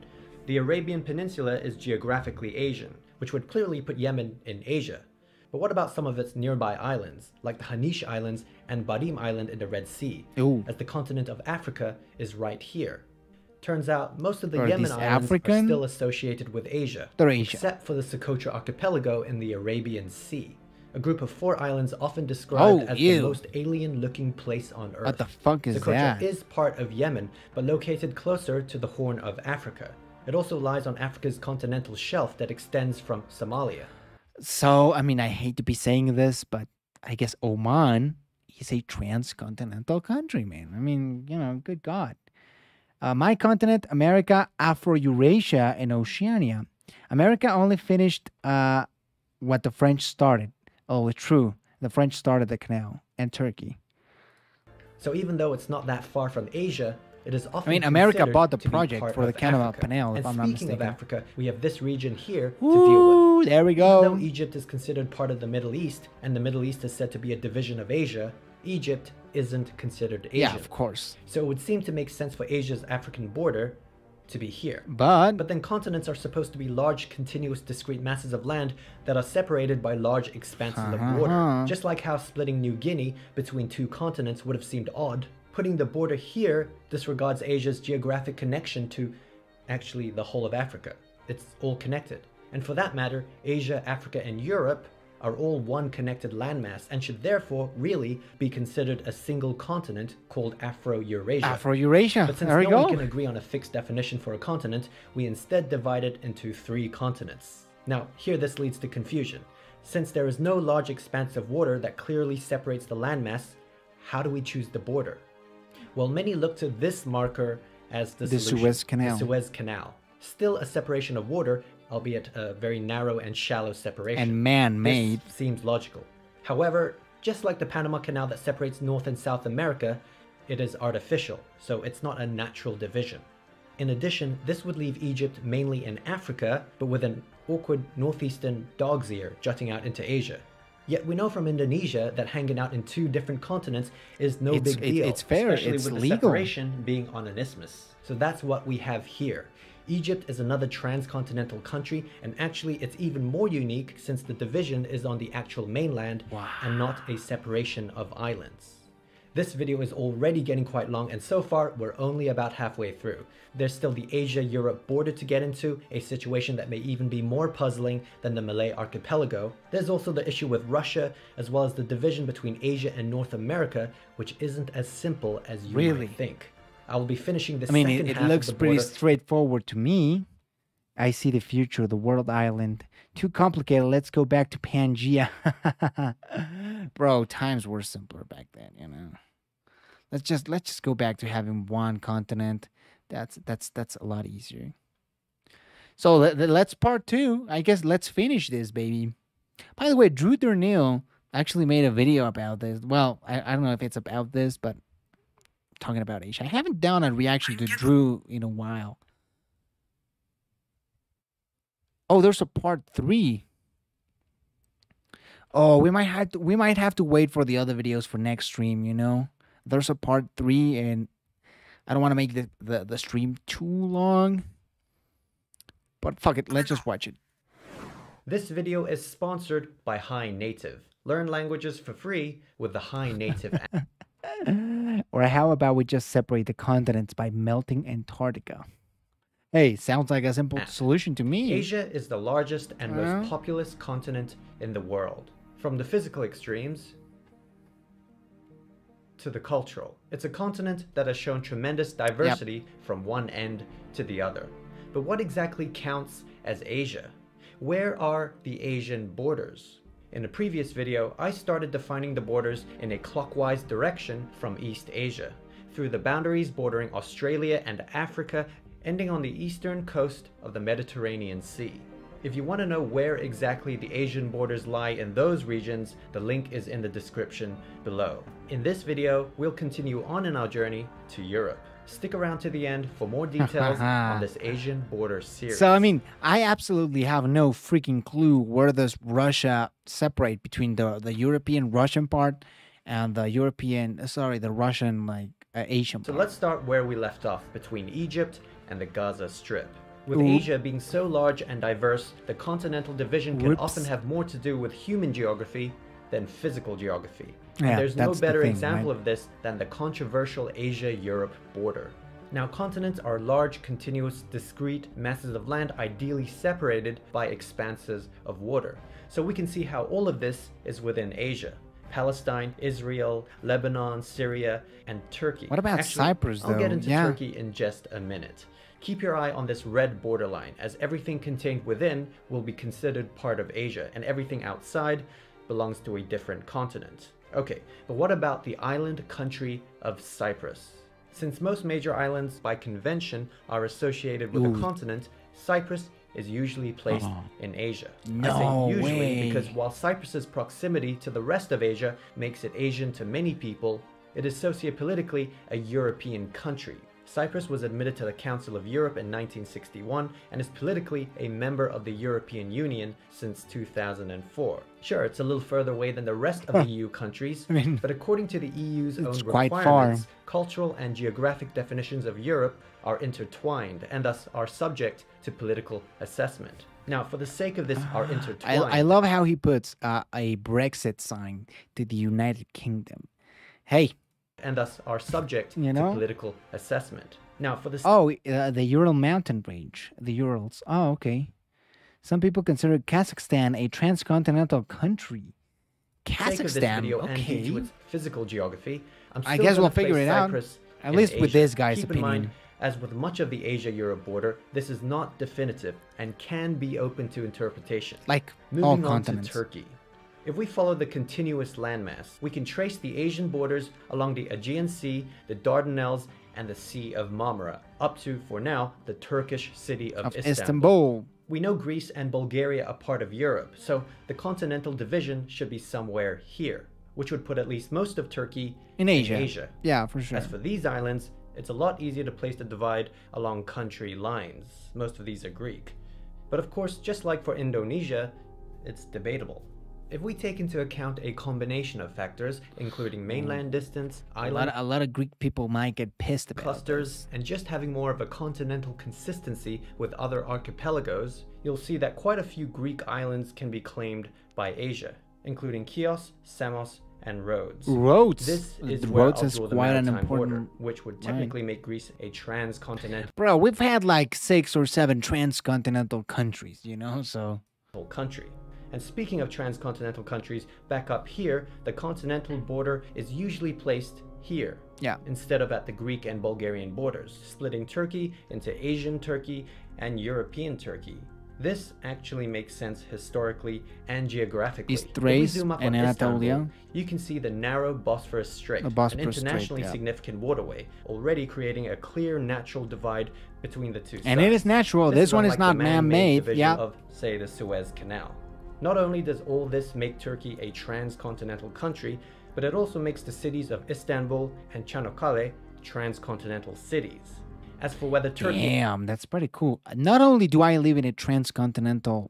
The Arabian Peninsula is geographically Asian, which would clearly put Yemen in Asia. But what about some of its nearby islands, like the Hanish Islands and Barim Island in the Red Sea, as the continent of Africa is right here. Turns out most of the Yemen islands are still associated with Asia, except for the Socotra Archipelago in the Arabian Sea, a group of 4 islands often described as the most alien-looking place on Earth. What the fuck is Socotra that? is part of Yemen, but located closer to the Horn of Africa. It also lies on Africa's continental shelf that extends from Somalia. So, I mean, I hate to be saying this, but I guess Oman is a transcontinental country, man. I mean, you know, good God. My continent, America, Afro-Eurasia, and Oceania. America only finished what the French started. Oh, it's true. The French started the canal, and Turkey. So even though it's not that far from Asia, it is often America bought the project for the Canal Canal, if I'm not mistaken. Speaking of Africa, we have this region here to deal with. There we go. Even though Egypt is considered part of the Middle East, and the Middle East is said to be a division of Asia, Egypt isn't considered Asian. Yeah, of course. So it would seem to make sense for Asia's African border to be here. But then continents are supposed to be large, continuous, discrete masses of land that are separated by large expanses of water. Just like how splitting New Guinea between 2 continents would have seemed odd, putting the border here disregards Asia's geographic connection to actually the whole of Africa. It's all connected. And for that matter, Asia, Africa, and Europe are all one connected landmass and should therefore really be considered a single continent called Afro-Eurasia. Afro-Eurasia, but since no one can agree on a fixed definition for a continent, we instead divide it into 3 continents. Now, here this leads to confusion. Since there is no large expanse of water that clearly separates the landmass, how do we choose the border? Well, many look to this marker as the Suez Canal. The Suez Canal. Still a separation of water, albeit a very narrow and shallow separation. And man-made. This seems logical. However, just like the Panama Canal that separates North and South America, it is artificial, so it's not a natural division. In addition, this would leave Egypt mainly in Africa, but with an awkward northeastern dog's ear jutting out into Asia. Yet we know from Indonesia that hanging out in 2 different continents is no big deal. It's fair, especially it's with legal. The separation being on an isthmus. So that's what we have here. Egypt is another transcontinental country, and actually it's even more unique since the division is on the actual mainland and not a separation of islands. This video is already getting quite long, and so far we're only about halfway through. There's still the Asia-Europe border to get into, a situation that may even be more puzzling than the Malay archipelago. There's also the issue with Russia, as well as the division between Asia and North America, which isn't as simple as you might think. I will be finishing the I mean, second it half looks of the pretty border. straightforward to me. I see the future, the world island. Too complicated. Let's go back to Pangea. Bro, times were simpler back then, you know. Let's just go back to having one continent. That's a lot easier. So let's part 2. I guess let's finish this, baby. By the way, Drew Durnil actually made a video about this. Well, I don't know if it's about this, but talking about Asia. I haven't done a reaction to Drew in a while. Oh, there's a part 3. Oh, we might have to wait for the other videos for next stream, you know? There's a part 3, and I don't want to make the stream too long. But fuck it, let's just watch it. This video is sponsored by High Native. Learn languages for free with the High Native app. Or how about we just separate the continents by melting Antarctica? Hey, sounds like a simple solution to me. Asia is the largest and most populous continent in the world. From the physical extremes to the cultural. It's a continent that has shown tremendous diversity from one end to the other. But what exactly counts as Asia? Where are the Asian borders? In a previous video, I started defining the borders in a clockwise direction from East Asia, through the boundaries bordering Australia and Africa, ending on the eastern coast of the Mediterranean Sea. If you want to know where exactly the Asian borders lie in those regions, the link is in the description below. In this video, we'll continue on in our journey to Europe. Stick around to the end for more details on this Asian border series. So, I mean, I absolutely have no freaking clue where does Russia separate between the European Russian part and the the Russian, like, Asian part. So let's start where we left off, between Egypt and the Gaza Strip. With Asia being so large and diverse, the continental division can often have more to do with human geography than physical geography. And there's no better example of this than the controversial Asia-Europe border. Now, continents are large, continuous, discrete masses of land ideally separated by expanses of water. So we can see how all of this is within Asia. Palestine, Israel, Lebanon, Syria, and Turkey. What about Cyprus, though? I'll get into Turkey in just a minute. Keep your eye on this red borderline, as everything contained within will be considered part of Asia, and everything outside belongs to a different continent. Okay, but what about the island country of Cyprus? Since most major islands, by convention, are associated with a continent, Cyprus is usually placed in Asia. I say usually because while Cyprus's proximity to the rest of Asia makes it Asian to many people, it is sociopolitically a European country. Cyprus was admitted to the Council of Europe in 1961 and is politically a member of the European Union since 2004. Sure, it's a little further away than the rest of the EU countries, but according to the EU's own requirements, cultural and geographic definitions of Europe are intertwined and thus are subject to political assessment. Now, for the sake of this are intertwined... I love how he puts a Brexit sign to the United Kingdom. Hey... and thus are subject to political assessment. Now, for this... the Ural mountain range. The Urals. Oh, okay. Some people consider Kazakhstan a transcontinental country. Kazakhstan, video and due to its physical geography, I guess we'll figure it out. At least with this guy's opinion. Keep in mind, as with much of the Asia-Europe border, this is not definitive and can be open to interpretation. Like moving all on continents. to Turkey. If we follow the continuous landmass, we can trace the Asian borders along the Aegean Sea, the Dardanelles, and the Sea of Marmara, up to, for now, the Turkish city of Istanbul. We know Greece and Bulgaria are part of Europe, so the continental division should be somewhere here, which would put at least most of Turkey in Asia. Yeah, for sure. As for these islands, it's a lot easier to place the divide along country lines. Most of these are Greek. But of course, just like for Indonesia, it's debatable. If we take into account a combination of factors, including mainland distance, island, a lot of Greek people might get pissed about clusters, and just having more of a continental consistency with other archipelagos, you'll see that quite a few Greek islands can be claimed by Asia, including Chios, Samos, and Rhodes. Rhodes? This is where I'll draw the maritime border, which would technically make Greece a transcontinental... Bro, we've had like 6 or 7 transcontinental countries, you know, so... country. And speaking of transcontinental countries, back up here, the continental border is usually placed here, yeah, instead of at the Greek and Bulgarian borders, splitting Turkey into Asian Turkey and European Turkey. This actually makes sense historically and geographically. East Thrace and Anatolia. You can see the narrow Bosphorus Strait, an internationally significant waterway, already creating a clear natural divide between the two sides. And it is natural. This one is not man-made. Yeah. Of, say, the Suez Canal. Not only does all this make Turkey a transcontinental country, but it also makes the cities of Istanbul and Çanakkale transcontinental cities. As for whether Turkey... Damn, that's pretty cool. Not only do I live in a transcontinental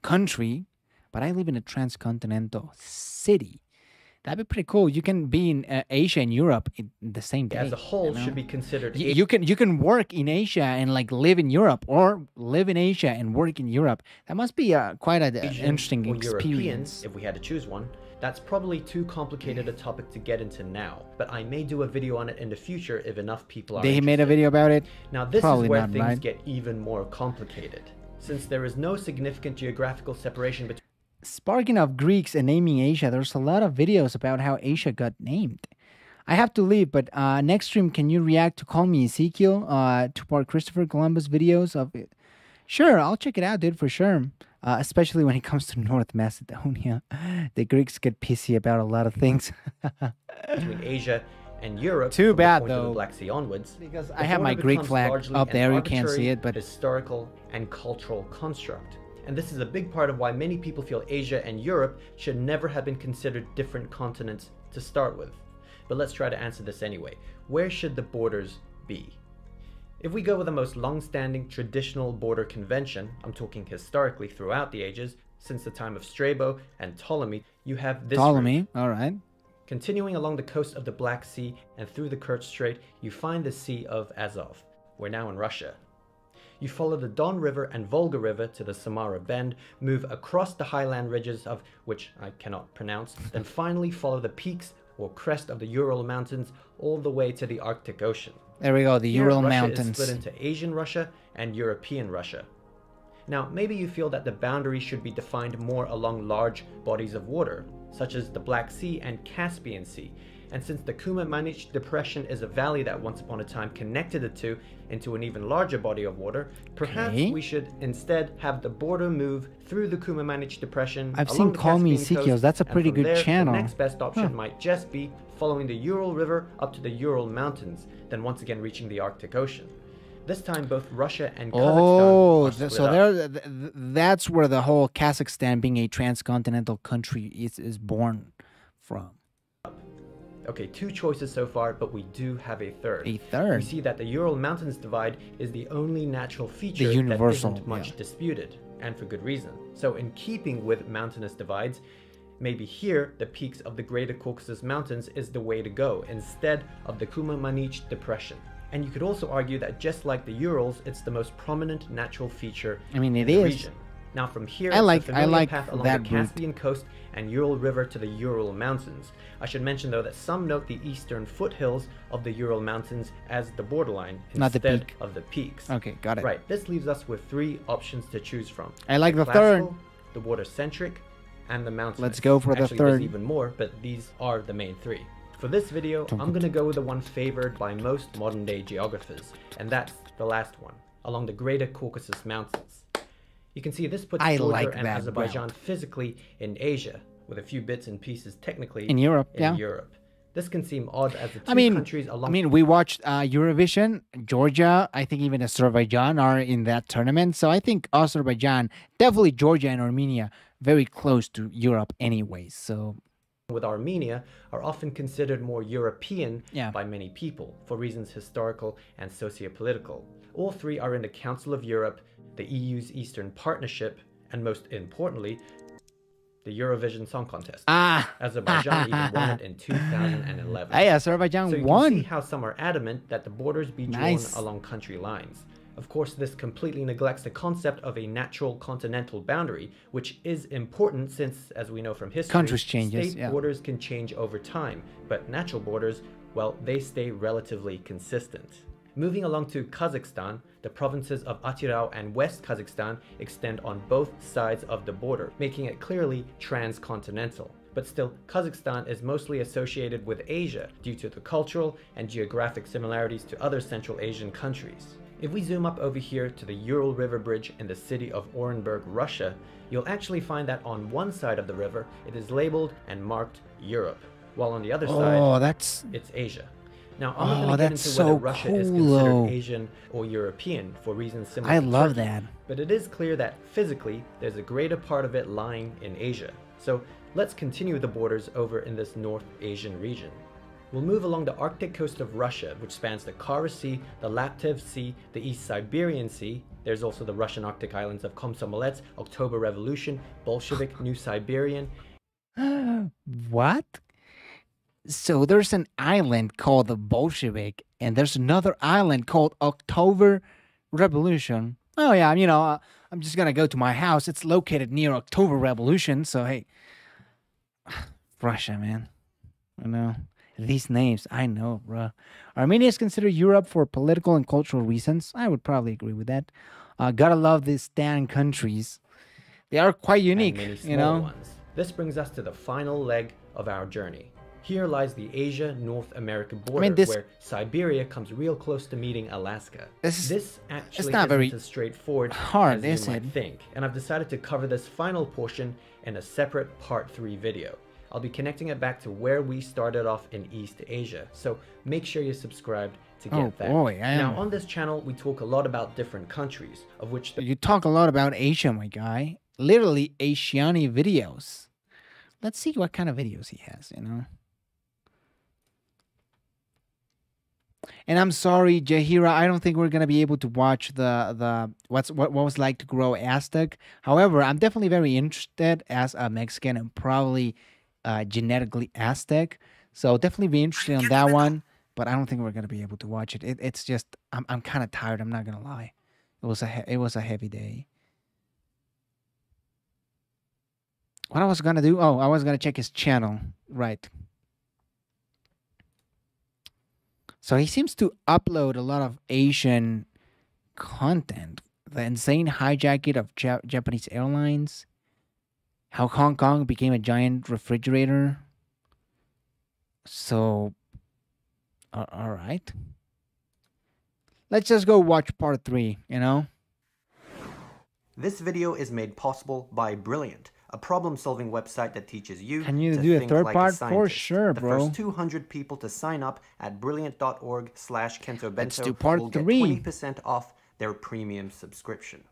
country, but I live in a transcontinental city. That'd be pretty cool. You can be in Asia and Europe in the same day. As a whole, should be considered... You can work in Asia and like live in Europe, or live in Asia and work in Europe. That must be quite an interesting experience. Europeans, if we had to choose one. That's probably too complicated a topic to get into now, but I may do a video on it in the future if enough people are interested. They made a video about it? Now this is where things get even more complicated, since there is no significant geographical separation between... Sparking of Greeks and naming Asia, there's a lot of videos about how Asia got named. I have to leave, but next stream, can you react to Call Me Ezekiel, two-part Christopher Columbus videos of it? Sure, I'll check it out, dude, for sure. Especially when it comes to North Macedonia. The Greeks get pissy about a lot of things. Between Asia and Europe. Too bad, though. The Black Sea onwards, because I have my Greek flag up there. You can't see it, but... historical and cultural construct. And this is a big part of why many people feel Asia and Europe should never have been considered different continents to start with. But let's try to answer this anyway. Where should the borders be? If we go with the most long-standing traditional border convention, I'm talking historically throughout the ages, since the time of Strabo and Ptolemy, you have this Ptolemy, all right. Continuing along the coast of the Black Sea and through the Kerch Strait, you find the Sea of Azov. We're now in Russia. You follow the Don River and Volga River to the Samara Bend, move across the highland ridges of which I cannot pronounce, then finally follow the peaks or crest of the Ural Mountains all the way to the Arctic Ocean. There we go, the Ural Mountains. Russia is split into Asian Russia and European Russia. Now, maybe you feel that the boundary should be defined more along large bodies of water, such as the Black Sea and Caspian Sea. And since the Kumamanich Depression is a valley that once upon a time connected the two into an even larger body of water, perhaps we should instead have the border move through the Kumamanich Depression. I've seen Call Me Ezekiel. That's a pretty good channel. The next best option might just be following the Ural River up to the Ural Mountains, then once again reaching the Arctic Ocean. This time, both Russia and Kazakhstan are split up. That's where the whole Kazakhstan being a transcontinental country is born from. Okay, 2 choices so far, but we do have a third. A third? We see that the Ural Mountains divide is the only natural feature that isn't much disputed, and for good reason. So in keeping with mountainous divides, maybe here, the peaks of the Greater Caucasus Mountains is the way to go, instead of the Kumamanich Depression. And you could also argue that just like the Urals, it's the most prominent natural feature in the region. Now from here, I like path along the Caspian coast and Ural River to the Ural Mountains. I should mention though that some note the eastern foothills of the Ural Mountains as the borderline instead of the peaks. Okay, got it. Right, this leaves us with 3 options to choose from. I like the third. The water-centric, and the mountainous. Let's go for the third. There's even more, but these are the main 3. For this video, I'm going to go with the one favored by most modern-day geographers, and that's the last one, along the Greater Caucasus Mountains. You can see this puts Georgia and Azerbaijan physically in Asia, with a few bits and pieces technically in Europe. This can seem odd as the two countries along... I mean, we watched Eurovision. Georgia, I think even Azerbaijan are in that tournament. So I think Azerbaijan, definitely Georgia and Armenia, very close to Europe anyways. So... with Armenia are often considered more European by many people for reasons historical and socio-political. All 3 are in the Council of Europe, the EU's Eastern Partnership, and most importantly, the Eurovision Song Contest. Azerbaijan even won it in 2011. Hey, Azerbaijan so you won. can see how some are adamant that the borders be drawn along country lines. Of course, this completely neglects the concept of a natural continental boundary, which is important since, as we know from history, state borders can change over time, but natural borders, well, they stay relatively consistent. Moving along to Kazakhstan, the provinces of Atirau and West Kazakhstan extend on both sides of the border, making it clearly transcontinental. But still, Kazakhstan is mostly associated with Asia due to the cultural and geographic similarities to other Central Asian countries. If we zoom up over here to the Ural River Bridge in the city of Orenburg, Russia, you'll actually find that on one side of the river, it is labeled and marked Europe, while on the other side, it's Asia. Now, I'm not going to get into whether Russia is considered Asian or European for reasons similar to love Turkey, that. but it is clear that physically, there's a greater part of it lying in Asia. So let's continue the borders over in this North Asian region. We'll move along the Arctic coast of Russia, which spans the Kara Sea, the Laptev Sea, the East Siberian Sea. There's also the Russian Arctic islands of Komsomolets, October Revolution, Bolshevik, New Siberian. What? So there's an island called the Bolshevik, and there's another island called October Revolution. Oh yeah, you know, I'm just gonna go to my house. It's located near October Revolution, so hey. Russia, man. You know, these names, I know, bro. Armenia is considered Europe for political and cultural reasons. I would probably agree with that. Gotta love these Stan countries. They are quite unique, you know. Ones. This brings us to the final leg of our journey. Here lies the Asia-North America border, where Siberia comes real close to meeting Alaska. This actually isn't as straightforward as you might think, and I've decided to cover this final portion in a separate Part 3 video. I'll be connecting it back to where we started off in East Asia, so make sure you're subscribed to get that. Now, on this channel, we talk a lot about different countries, of which... You talk a lot about Asia, my guy. Literally Asiani videos. Let's see what kind of videos he has, you know. And I'm sorry, Jahira, I don't think we're gonna be able to watch what was like to grow Aztec. However, I'm definitely very interested as a Mexican and probably genetically Aztec. So definitely be interested on that one. But I don't think we're gonna be able to watch it. It's just I'm kind of tired. I'm not gonna lie. It was a heavy day. What I was gonna do? Oh, I was gonna check his channel. Right. So he seems to upload a lot of Asian content. The insane hijacking of Japanese airlines. How Hong Kong became a giant refrigerator. So, all right. Let's just go watch part 3, you know? This video is made possible by Brilliant, a problem-solving website that teaches you Can you to do a think third like part? a scientist. For sure, the bro. first 200 people to sign up at brilliant.org/KentoBento Let's do part will get 3. 20% off their premium subscription.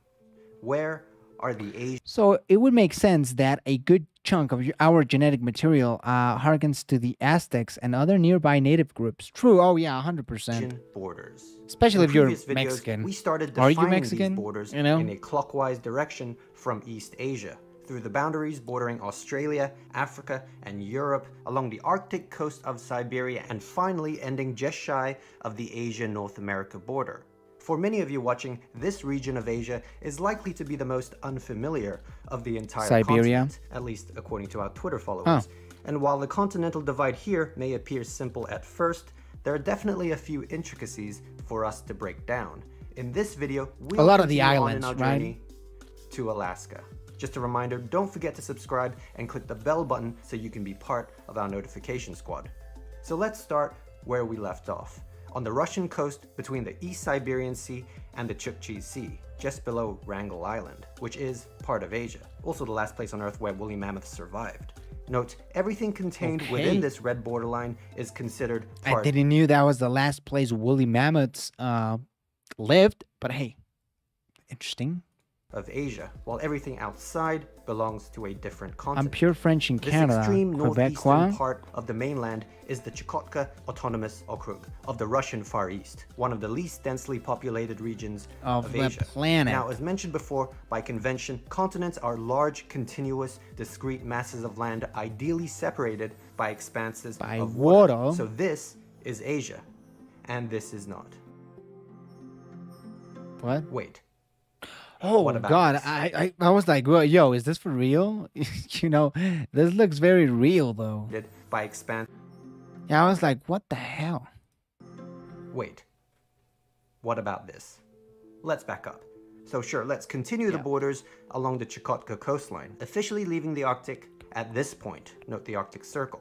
Where are the Asian... So it would make sense that a good chunk of our genetic material harkens to the Aztecs and other nearby native groups. True. Oh yeah, 100%. borders. Especially if you're videos, Mexican. We started Are you defining Mexican? these borders you know? in a clockwise direction from East Asia, through the boundaries bordering Australia, Africa, and Europe, along the Arctic coast of Siberia, and finally ending just shy of the Asia-North America border. For many of you watching, this region of Asia is likely to be the most unfamiliar of the entire continent, at least according to our Twitter followers. And while the continental divide here may appear simple at first, there are definitely a few intricacies for us to break down. In this video, we'll a lot of the continue islands, on in our journey to Alaska. Just a reminder, don't forget to subscribe and click the bell button so you can be part of our notification squad. So let's start where we left off, on the Russian coast between the East Siberian Sea and the Chukchi Sea, just below Wrangel Island, which is part of Asia, also the last place on Earth where woolly mammoths survived. Note, everything contained within this red borderline is considered part... I didn't know that was the last place woolly mammoths lived, but hey, interesting. ...of Asia, while everything outside belongs to a different continent. I'm pure French in Canada. This extreme northeastern part of the mainland is the Chukotka Autonomous Okrug of the Russian Far East, one of the least densely populated regions of the Asia. planet. Now, as mentioned before, by convention, continents are large, continuous, discrete masses of land ideally separated by expanses of water. So this is Asia, and this is not. What? Wait. Oh God, I was like, well, yo, is this for real? You know, this looks very real though. By expand. Yeah, I was like, what the hell? Wait. What about this? Let's back up. So sure, let's continue the borders along the Chukotka coastline, officially leaving the Arctic at this point. Note the Arctic Circle.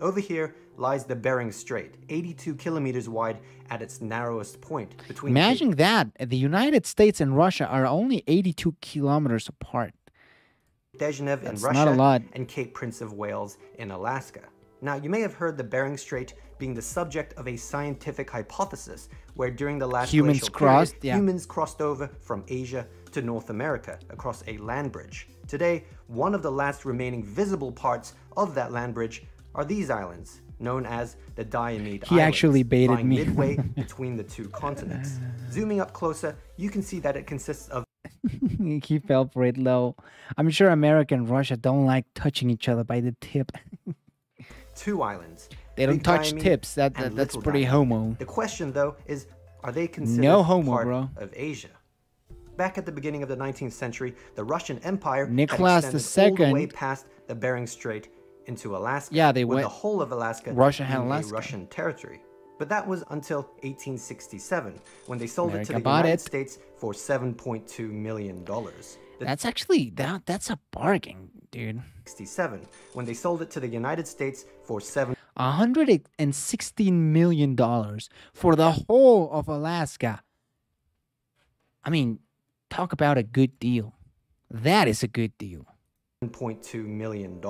Over here lies the Bering Strait, 82 kilometers wide at its narrowest point. Imagine that. The United States and Russia are only 82 kilometers apart. Brezhnev in Russia not a lot. And Cape Prince of Wales in Alaska. Now, you may have heard the Bering Strait being the subject of a scientific hypothesis where during the last humans crossed over from Asia to North America across a land bridge. Today, one of the last remaining visible parts of that land bridge are these islands, known as the Diomede Islands. He actually baited me. Midway between the two continents. Zooming up closer, you can see that it consists of he fell for it low. I'm sure America and Russia don't like touching each other by the tip. 2 islands. They don't touch tips. That's pretty homo. The question, though, is are they considered part of Asia? Back at the beginning of the 19th century, the Russian Empire Nicholas had extended all the way past the Bering Strait into Alaska. Yeah, they went. The whole of Alaska Russia had Alaska. Russian territory. But that was until 1867, when they sold it to the United States for $7.2 million. That's actually, that's a bargain, dude. 67, when they sold it to the United States for $116 million for the whole of Alaska. I mean, talk about a good deal. That is a good deal. $1.2 million.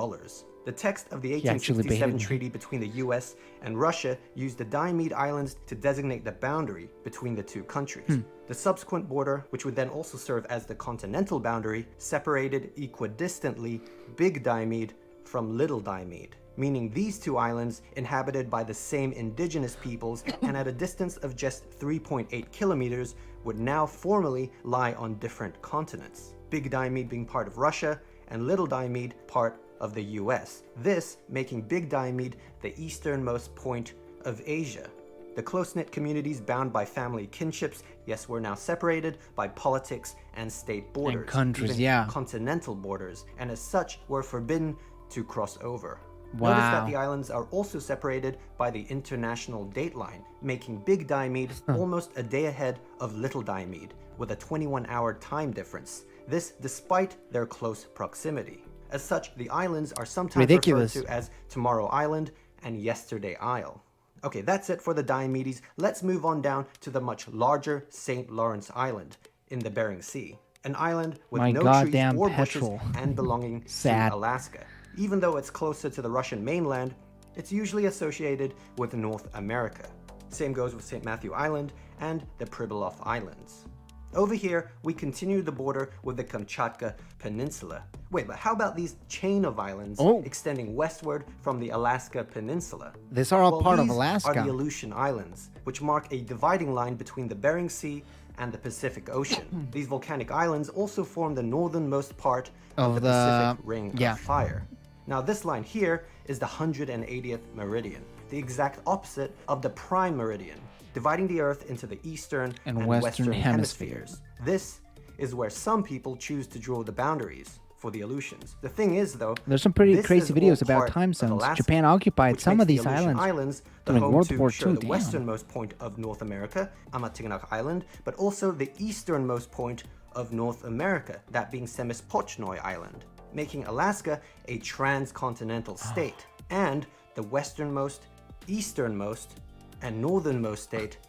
The text of the 1867 treaty between the US and Russia used the Diomede Islands to designate the boundary between the two countries. The subsequent border, which would then also serve as the continental boundary, separated equidistantly Big Diomede from Little Diomede, meaning these two islands, inhabited by the same indigenous peoples and at a distance of just 3.8 kilometers, would now formally lie on different continents. Big Diomede being part of Russia and Little Diomede part of the US, this making Big Diomede the easternmost point of Asia. The close-knit communities bound by family kinships, yes, were now separated by politics and state borders, and countries, even continental borders, and as such were forbidden to cross over. Wow. Notice that the islands are also separated by the international date line, making Big Diomede almost a day ahead of Little Diomede, with a 21-hour time difference. This despite their close proximity. As such, the islands are sometimes referred to as Tomorrow Island and Yesterday Isle. Okay, that's it for the Diomedes. Let's move on down to the much larger St. Lawrence Island in the Bering Sea. An island with no trees or bushes and belonging to Alaska. Even though it's closer to the Russian mainland, it's usually associated with North America. Same goes with St. Matthew Island and the Pribilof Islands. Over here, we continue the border with the Kamchatka Peninsula. Wait, but how about these chain of islands extending westward from the Alaska Peninsula? These are all part of Alaska. These are the Aleutian Islands, which mark a dividing line between the Bering Sea and the Pacific Ocean. These volcanic islands also form the northernmost part of the Pacific Ring of Fire. Now, this line here is the 180th meridian, the exact opposite of the prime meridian, dividing the Earth into the eastern and western hemispheres. This is where some people choose to draw the boundaries for the Aleutians. The thing is, though, there's some pretty crazy videos about time zones. Alaska, Japan occupied some of these islands during World War II. The westernmost point of North America, Amatiganak Island, but also the easternmost point of North America, that being Semipochnoi Island, making Alaska a transcontinental state, and the westernmost, easternmost, and northernmost state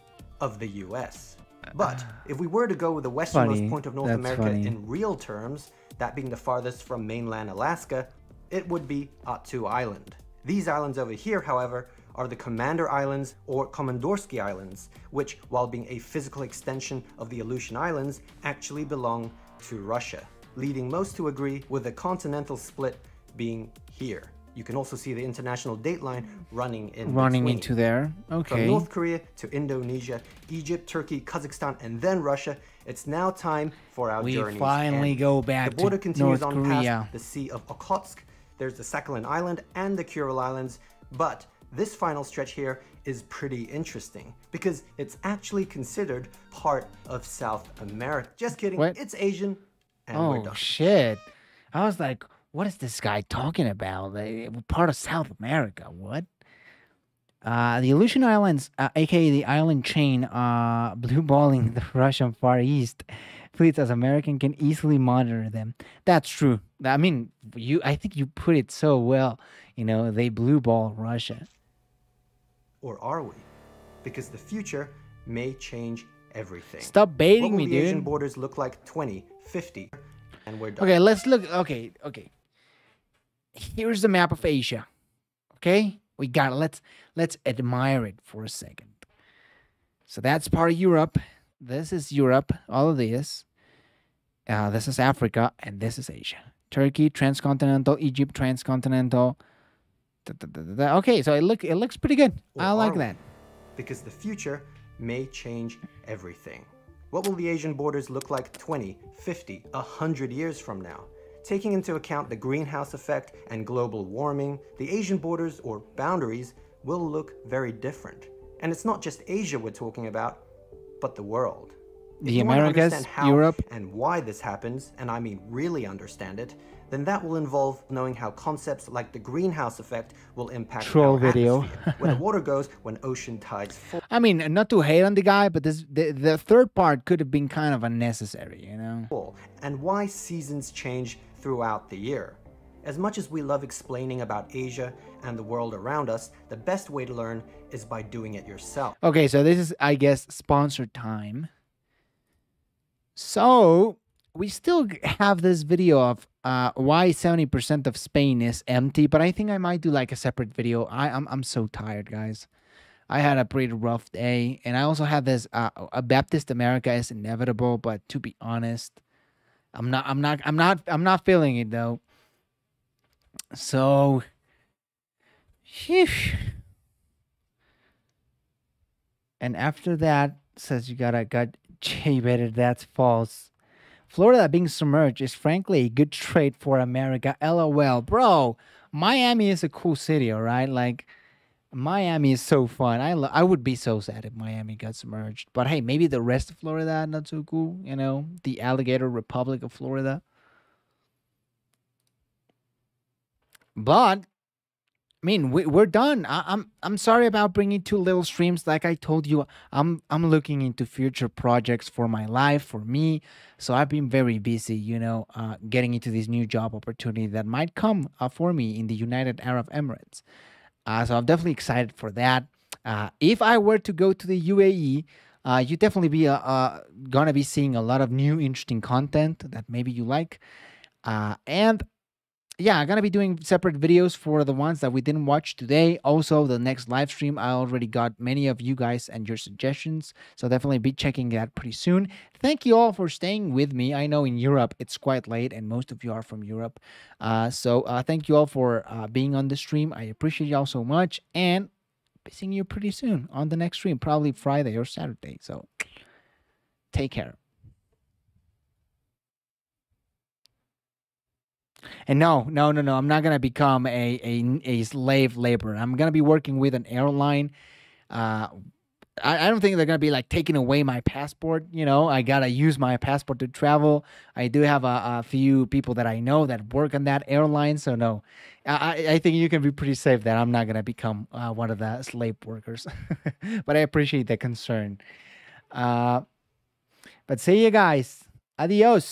of the US. But if we were to go with the westernmost point of North America in real terms, that being the farthest from mainland Alaska, it would be Attu Island. These islands over here, however, are the Commander Islands or Komandorsky Islands, which, while being a physical extension of the Aleutian Islands, actually belong to Russia, leading most to agree with the continental split being here. You can also see the international dateline running into there. Okay. From North Korea to Indonesia, Egypt, Turkey, Kazakhstan, and then Russia, it's now time for our journey. We finally go back to North Korea. The border continues on past the Sea of Okhotsk. There's the Sakhalin Island and the Kuril Islands, but this final stretch here is pretty interesting because it's actually considered part of South America. Just kidding. What? It's Asian, and we're done. Oh shit! I was like, what is this guy talking about? Part of South America? What? The Aleutian Islands, aka the island chain, blue balling the Russian Far East fleets as American can easily monitor them. That's true. I mean, I think you put it so well. You know, they blue ball Russia. Or are we? Because the future may change everything. Stop baiting me, dude. What will the Asian borders look like 20, 50, and we're done. Okay, let's look. Okay. Here's the map of Asia. Okay, we got it. Let's admire it for a second. So that's part of Europe. This is Europe. All of this. This is Africa, and this is Asia. Turkey, transcontinental. Egypt, transcontinental. Okay, so it looks pretty good. I like that. Because the future may change everything. What will the Asian borders look like 20, 50, 100 years from now? Taking into account the greenhouse effect and global warming, the Asian borders or boundaries will look very different. And it's not just Asia we're talking about, but the world. The Americas, Europe, and why this happens, and I mean really understand it, then that will involve knowing how concepts like the greenhouse effect will impact troll our video. atmosphere, where the water goes when ocean tides fall. I mean, not to hate on the guy, but the third part could have been kind of unnecessary, you know? And why seasons change throughout the year. As much as we love explaining about Asia and the world around us, the best way to learn is by doing it yourself. Okay, so this is, I guess, sponsored time. So we still have this video of why 70% of Spain is empty, but I think I might do like a separate video. I'm so tired, guys. I had a pretty rough day, and I also have this a Baptist America is inevitable, but to be honest, I'm not feeling it though. So, sheesh. And after that says you got J-baited. That's false. Florida being submerged is frankly a good trade for America. LOL, bro. Miami is a cool city, all right? Like, Miami is so fun. I would be so sad if Miami got submerged. But hey, maybe the rest of Florida not so cool. You know, the Alligator Republic of Florida. But I mean, we're done. I'm sorry about bringing 2 little streams. Like I told you, I'm looking into future projects for my life, for me. So I've been very busy, you know, getting into this new job opportunity that might come for me in the United Arab Emirates. So I'm definitely excited for that. If I were to go to the UAE, you definitely be gonna be seeing a lot of new interesting content that maybe you like, and yeah, I'm going to be doing separate videos for the ones that we didn't watch today. Also, the next live stream, I already got many of you guys and your suggestions. So definitely be checking that pretty soon. Thank you all for staying with me. I know in Europe, it's quite late and most of you are from Europe. So thank you all for being on the stream. I appreciate y'all so much. And be seeing you pretty soon on the next stream, probably Friday or Saturday. So take care. And no, I'm not gonna become a slave laborer. I'm gonna be working with an airline. I don't think they're gonna be like taking away my passport. You know, I gotta use my passport to travel. I do have a few people that I know that work on that airline, so no, I think you can be pretty safe that I'm not gonna become one of the slave workers. But I appreciate the concern. But see you guys. Adios.